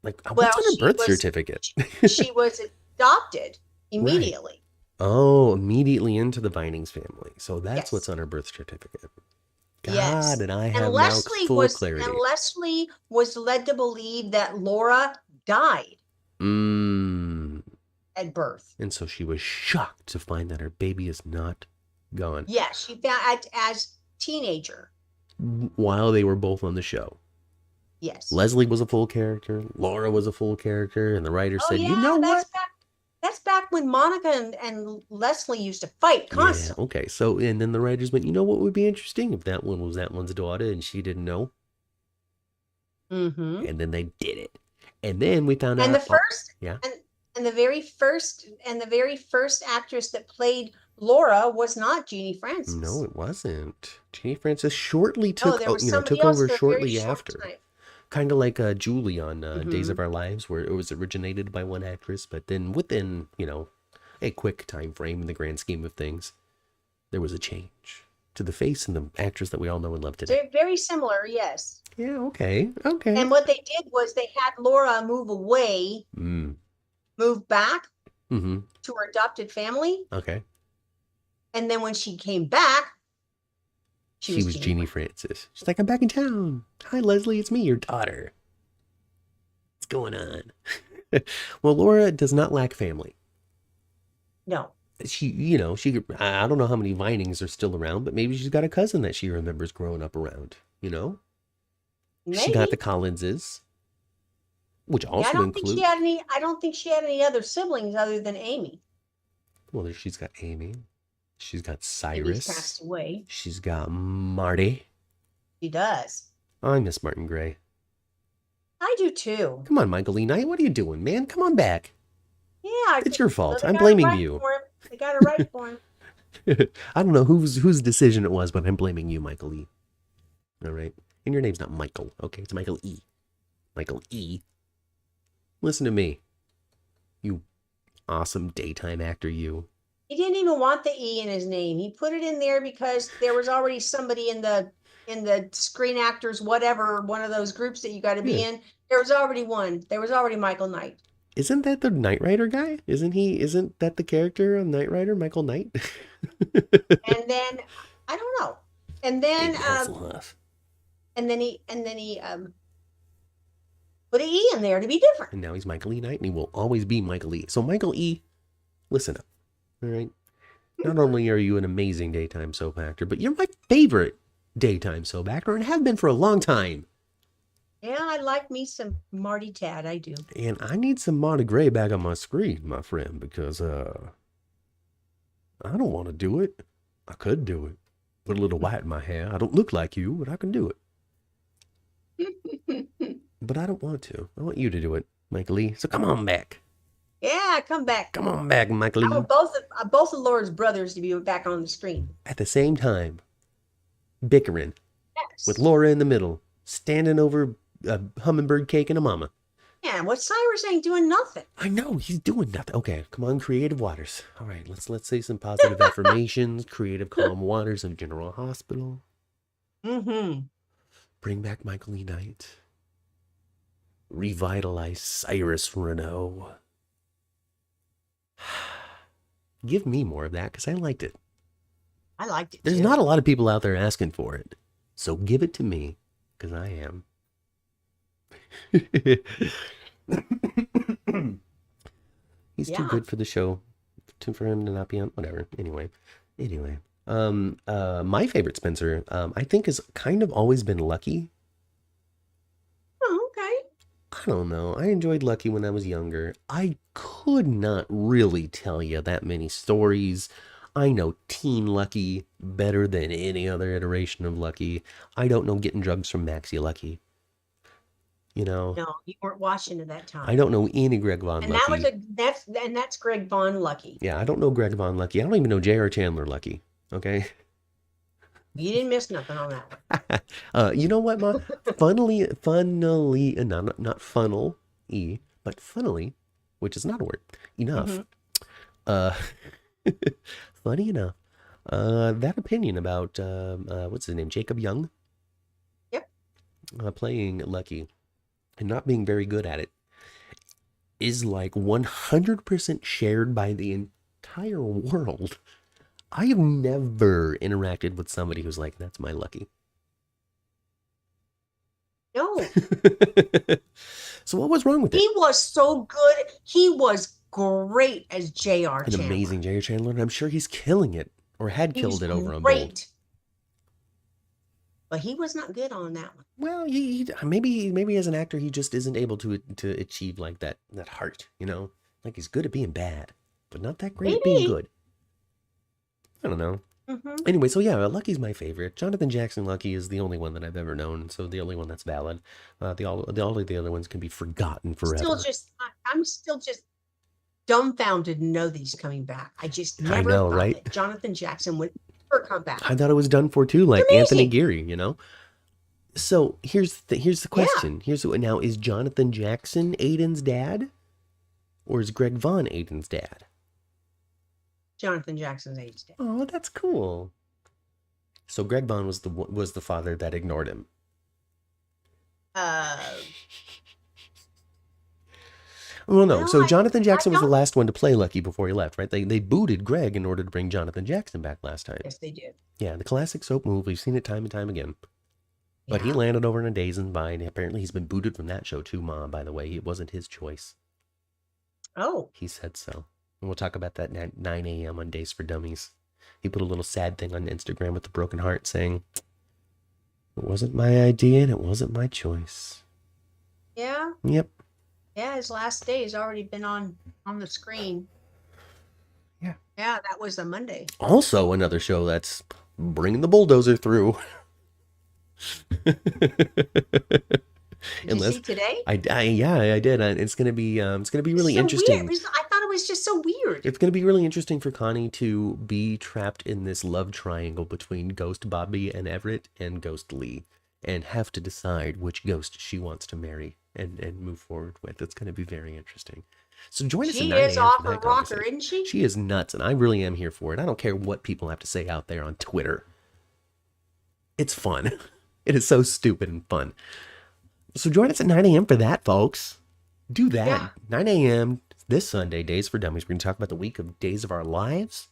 Speaker 1: Like, what's on her birth certificate?
Speaker 2: She was adopted immediately.
Speaker 1: Right. Oh, immediately into the Vinings family. So that's what's on her birth certificate. God, and I have now full clarity.
Speaker 2: And Leslie was led to believe that Laura died at birth.
Speaker 1: And so she was shocked to find that her baby is not gone.
Speaker 2: Yes, she found as teenager.
Speaker 1: While they were both on the show.
Speaker 2: Yes.
Speaker 1: Leslie was a full character. Laura was a full character. And the writer said, you know what?
Speaker 2: That's back when Monica and Leslie used to fight constantly.
Speaker 1: Yeah, okay. So, and then the writers went, you know what would be interesting if that one was that one's daughter and she didn't know? And then they did it. And then we found out.
Speaker 2: And the first, and the very first actress that played Laura was not Jeannie
Speaker 1: No,
Speaker 2: Francis.
Speaker 1: it wasn't. Jeannie Francis shortly
Speaker 2: No,
Speaker 1: took,
Speaker 2: there was somebody
Speaker 1: took
Speaker 2: else
Speaker 1: over
Speaker 2: for a very
Speaker 1: shortly
Speaker 2: short
Speaker 1: after.
Speaker 2: time.
Speaker 1: Kind of like Julie on Days
Speaker 2: Hmm.
Speaker 1: of Our Lives, where it was originated by one actress, but then within, a quick time frame in the grand scheme of things, there was a change to the face and the actress that we all know and love today.
Speaker 2: They're very similar, yes.
Speaker 1: Yeah, okay, okay.
Speaker 2: And what they did was they had Laura move away,
Speaker 1: Mm,
Speaker 2: move back
Speaker 1: mm-hmm.
Speaker 2: to her adopted family,
Speaker 1: Okay.
Speaker 2: and then when she came back, she
Speaker 1: She
Speaker 2: was
Speaker 1: was
Speaker 2: Jeannie
Speaker 1: Jeannie
Speaker 2: Francis.
Speaker 1: Francis. She's like, I'm back in town. Hi, Leslie, it's me, your daughter. What's going on? Well, Laura does not lack family.
Speaker 2: No,
Speaker 1: I don't know how many Vinings are still around, but maybe she's got a cousin that she remembers growing up around, She got the
Speaker 2: maybe.
Speaker 1: Collinses, which
Speaker 2: Yeah, I
Speaker 1: also
Speaker 2: don't think she
Speaker 1: include,
Speaker 2: had any. I don't think she had any other siblings other than Amy.
Speaker 1: well, she's got Amy, she's got
Speaker 2: Amy's
Speaker 1: Cyrus,
Speaker 2: passed away.
Speaker 1: she's got Marty.
Speaker 2: She does.
Speaker 1: I miss Martin Gray.
Speaker 2: I do too.
Speaker 1: Come on, Michael E. Knight, what are you doing, man? Come on back.
Speaker 2: Yeah,
Speaker 1: It's your fault.
Speaker 2: they
Speaker 1: I'm
Speaker 2: got it
Speaker 1: blaming
Speaker 2: right
Speaker 1: you.
Speaker 2: for him. They got it right for him.
Speaker 1: I don't know whose decision it was, but I'm blaming you, Michael E. All right? And your name's not Michael, okay? It's Michael E. Michael E. Listen to me, you awesome daytime actor, you.
Speaker 2: He didn't even want the E in his name. He put it in there because there was already somebody in the Screen Actors, whatever, one of those groups that you got to
Speaker 1: Yeah.
Speaker 2: be in. There was already one. There was already Michael Knight.
Speaker 1: Isn't that the Knight Rider guy? Isn't that the character on Knight Rider, Michael Knight?
Speaker 2: And then I don't know. And then
Speaker 1: David Hasselhoff.
Speaker 2: and then he put an E in there to be different.
Speaker 1: And now he's Michael E. Knight, and he will always be Michael E. So Michael E., listen up, all right? Not only are you an amazing daytime soap actor, but you're my favorite daytime soap actor and have been for a long time.
Speaker 2: Yeah, I like me some Marty Tad. I do.
Speaker 1: And I need some Monty Gray back on my screen, my friend, because I don't want to do it. I could do it. Put a little white in my hair. I don't look like you, but I can do it. But I don't want to. I want you to do it, Michael Lee. So come on back.
Speaker 2: Yeah, come back.
Speaker 1: Come on back, Michael
Speaker 2: I
Speaker 1: Lee.
Speaker 2: want both of Laura's brothers to be back on the screen.
Speaker 1: At the same time, bickering
Speaker 2: Yes.
Speaker 1: with Laura in the middle, standing over a hummingbird cake and a mama.
Speaker 2: Yeah, what Cyrus ain't doing nothing.
Speaker 1: I know he's doing nothing. Okay, come on, creative waters. All right, let's say some positive affirmations. Creative calm waters of General Hospital.
Speaker 2: Mm-hmm.
Speaker 1: Bring back Michael E. Knight. Revitalize Cyrus Renault. Give me more of that because I liked it.
Speaker 2: I liked it.
Speaker 1: There's
Speaker 2: too.
Speaker 1: not a lot of people out there asking for it. So give it to me because I am. He's too
Speaker 2: Yeah.
Speaker 1: good for the show for him to not be on. Whatever. Anyway. My favorite Spencer, I think, has kind of always been Lucky.
Speaker 2: Oh, okay.
Speaker 1: I don't know. I enjoyed Lucky when I was younger. I could not really tell you that many stories. I know Teen Lucky better than any other iteration of Lucky. I don't know Getting Drugs from Maxie Lucky.
Speaker 2: No, you weren't watching at that time.
Speaker 1: I don't know any Greg Von
Speaker 2: And
Speaker 1: Lucky.
Speaker 2: that's Greg Vaughn Lucky.
Speaker 1: Yeah, I don't know Greg Von Lucky. I don't even know J.R. Chandler Lucky. Okay.
Speaker 2: You didn't miss nothing on that one.
Speaker 1: You know what, Ma? Funnily, not funnel e, but funnily, which is not a word. Enough. Funny enough. That opinion about what's his name, Jacob Young.
Speaker 2: Yep.
Speaker 1: Playing Lucky and not being very good at it is like 100% shared by the entire world. I have never interacted with somebody who's like, that's my Lucky.
Speaker 2: No.
Speaker 1: So what was wrong with it?
Speaker 2: He was so good. He was great as J.R.
Speaker 1: An
Speaker 2: Chandler.
Speaker 1: amazing J.R. Chandler, and I'm sure he's killing it, or had killed it over on Bold.
Speaker 2: Great. But he was not good on that one.
Speaker 1: Well, maybe as an actor, he just isn't able to achieve like that heart, Like he's good at being bad, but not that great at being good. I don't know.
Speaker 2: Mm-hmm.
Speaker 1: Anyway, so yeah, Lucky's my favorite. Jonathan Jackson Lucky is the only one that I've ever known, so the only one that's valid. All of the other ones can be forgotten forever.
Speaker 2: I'm still just dumbfounded to know these coming back. I just
Speaker 1: I
Speaker 2: never
Speaker 1: know,
Speaker 2: thought
Speaker 1: right?
Speaker 2: that Jonathan Jackson would ever come back.
Speaker 1: I thought it was done for too,
Speaker 2: It's
Speaker 1: like Anthony
Speaker 2: amazing.
Speaker 1: Geary, you know? So here's the
Speaker 2: Yeah.
Speaker 1: question. Now, is Jonathan Jackson Aiden's dad? Or is Greg Vaughn Aiden's dad?
Speaker 2: Jonathan Jackson's age dad.
Speaker 1: Oh, that's cool. So Greg Vaughn was the father that ignored him.
Speaker 2: Uh,
Speaker 1: Well, no.
Speaker 2: no,
Speaker 1: So Jonathan
Speaker 2: I
Speaker 1: Jackson was the
Speaker 2: don't.
Speaker 1: last one to play Lucky before he left, right? They booted Greg in order to bring Jonathan Jackson back last time.
Speaker 2: Yes, they did.
Speaker 1: Yeah, the classic soap move. We've seen it time and time again. But he
Speaker 2: Yeah.
Speaker 1: landed over in a Days and Vine. Apparently, he's been booted from that show too, Mom. By the way, it wasn't his choice.
Speaker 2: Oh,
Speaker 1: He said so. And we'll talk about that at 9 a.m. on Days for Dummies. He put a little sad thing on Instagram with a broken heart saying, "It wasn't my idea and it wasn't my choice."
Speaker 2: yeah.
Speaker 1: Yep.
Speaker 2: Yeah, his last day has already been on the screen.
Speaker 1: Yeah.
Speaker 2: Yeah, that was a Monday.
Speaker 1: Also, another show that's bringing the bulldozer through.
Speaker 2: Did you see today?
Speaker 1: I did. It's gonna be really
Speaker 2: So
Speaker 1: interesting.
Speaker 2: weird. I thought it was just so weird.
Speaker 1: It's gonna be really interesting for Connie to be trapped in this love triangle between Ghost Bobbie and Everett and Ghost Lee, and have to decide which ghost she wants to marry and move forward with. It's gonna be very interesting. So join us at
Speaker 2: She
Speaker 1: 9
Speaker 2: is
Speaker 1: a.m.
Speaker 2: off
Speaker 1: for
Speaker 2: her
Speaker 1: that
Speaker 2: rocker,
Speaker 1: conversation.
Speaker 2: isn't she?
Speaker 1: She is nuts, and I really am here for it. I don't care what people have to say out there on Twitter. It's fun. It is so stupid and fun. So join us at 9 a.m. for that, folks. Do that.
Speaker 2: Yeah.
Speaker 1: 9 a.m. this Sunday, Days for Dummies. We're going to talk about the week of Days of Our Lives.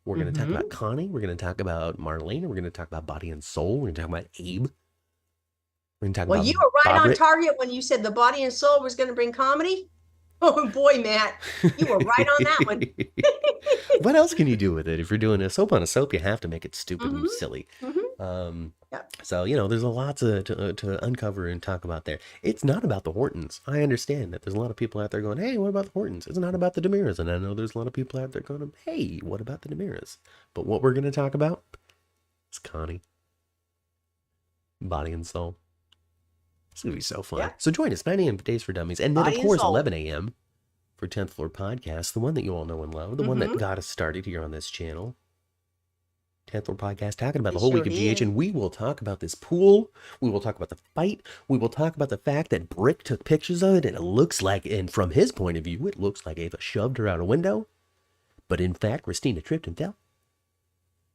Speaker 1: We're going to talk about Connie. We're going to talk about Marlene. We're going to talk about Body and Soul. We're going to talk about Abe. We're going to talk about
Speaker 2: You were right on
Speaker 1: Bobbert.
Speaker 2: target when you said the Body and Soul was going to bring comedy. Oh boy, Matt, you were right on that one.
Speaker 1: What else can you do with it? If you're doing a soap on a soap, you have to make it stupid and silly.
Speaker 2: Yep.
Speaker 1: So, there's a lot to uncover and talk about there. It's not about the Hortons. I understand that there's a lot of people out there going, hey, what about the Hortons? It's not about the DeMiras. And I know there's a lot of people out there going, hey, what about the DeMiras? But what we're going to talk about is Connie. Body and Soul. It's going to be so fun.
Speaker 2: Yeah.
Speaker 1: So join us, 9 a.m. for Days for Dummies. And then,
Speaker 2: Body
Speaker 1: of
Speaker 2: and
Speaker 1: course,
Speaker 2: Soul.
Speaker 1: 11 a.m. for 10th Floor Podcast, the one that you all know and love, the one that got us started here on this channel. 10th Floor Podcast, talking about the whole week of GH, and we will talk about this pool. We will talk about the fight. We will talk about the fact that Brick took pictures of it, and it looks like, and from his point of view, it looks like Ava shoved her out a window. But in fact, Christina tripped and fell.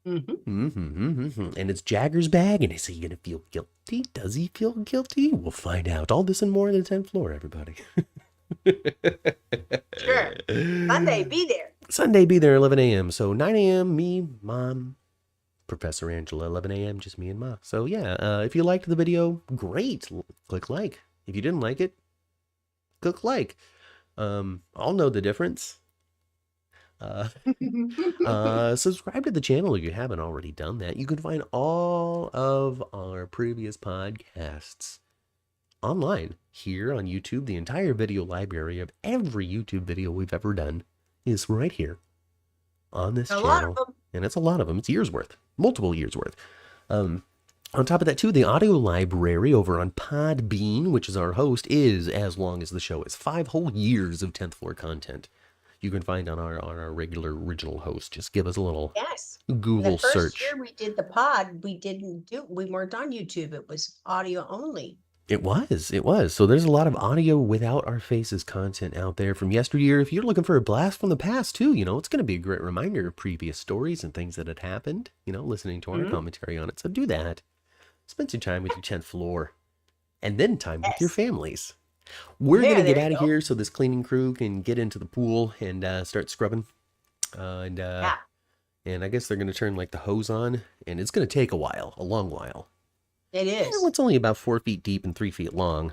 Speaker 1: And it's Jagger's bag, and is he going to feel guilty? Does he feel guilty? We'll find out. All this and more on the 10th floor, everybody.
Speaker 2: Sure. Sunday, be there.
Speaker 1: Sunday, be there, 11 a.m. So 9 a.m., me, Mom, Professor Angela, 11 a.m., just me and Ma. So yeah, if you liked the video, great. Click like. If you didn't like it, click like. I'll know the difference. Subscribe to the channel if you haven't already done that. You can find all of our previous podcasts online here on YouTube. The entire video library of every YouTube video we've ever done is right here on this channel.
Speaker 2: Lot of them.
Speaker 1: And it's a lot of them. It's years worth, multiple years worth. On top of that, too, the audio library over on Podbean, which is our host, is as long as the show is 5 whole years of 10th Floor content. You can find on our regular original host. Just give us a little Google
Speaker 2: the first
Speaker 1: search.
Speaker 2: year we did the pod, we weren't on YouTube. It was audio only.
Speaker 1: It was. So there's a lot of audio without our faces content out there from yesteryear. If you're looking for a blast from the past too, it's going to be a great reminder of previous stories and things that had happened, listening to our commentary on it. So do that. Spend some time with your 10th floor and then time with your families. We're going to get out of here so this cleaning crew can get into the pool and start scrubbing. And I guess they're going to turn like the hose on, and it's going to take a while, a long while.
Speaker 2: It is.
Speaker 1: Well, it's only about 4 feet deep and 3 feet long.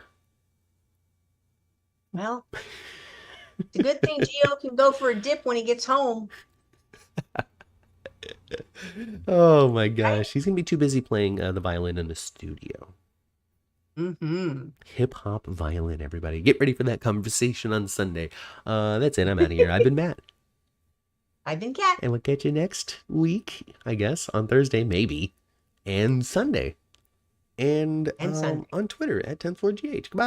Speaker 2: Well, it's a good thing Gio can go for a dip when he gets home.
Speaker 1: Oh my gosh, he's gonna be too busy playing the violin in the studio. Hip hop violin, everybody. Get ready for that conversation on Sunday. That's it. I'm out of here. I've been Matt.
Speaker 2: I've been Kat.
Speaker 1: And we'll catch you next week, I guess, on Thursday, maybe, and Sunday. And
Speaker 2: Sunday.
Speaker 1: On Twitter at 10th Floor GH. Goodbye.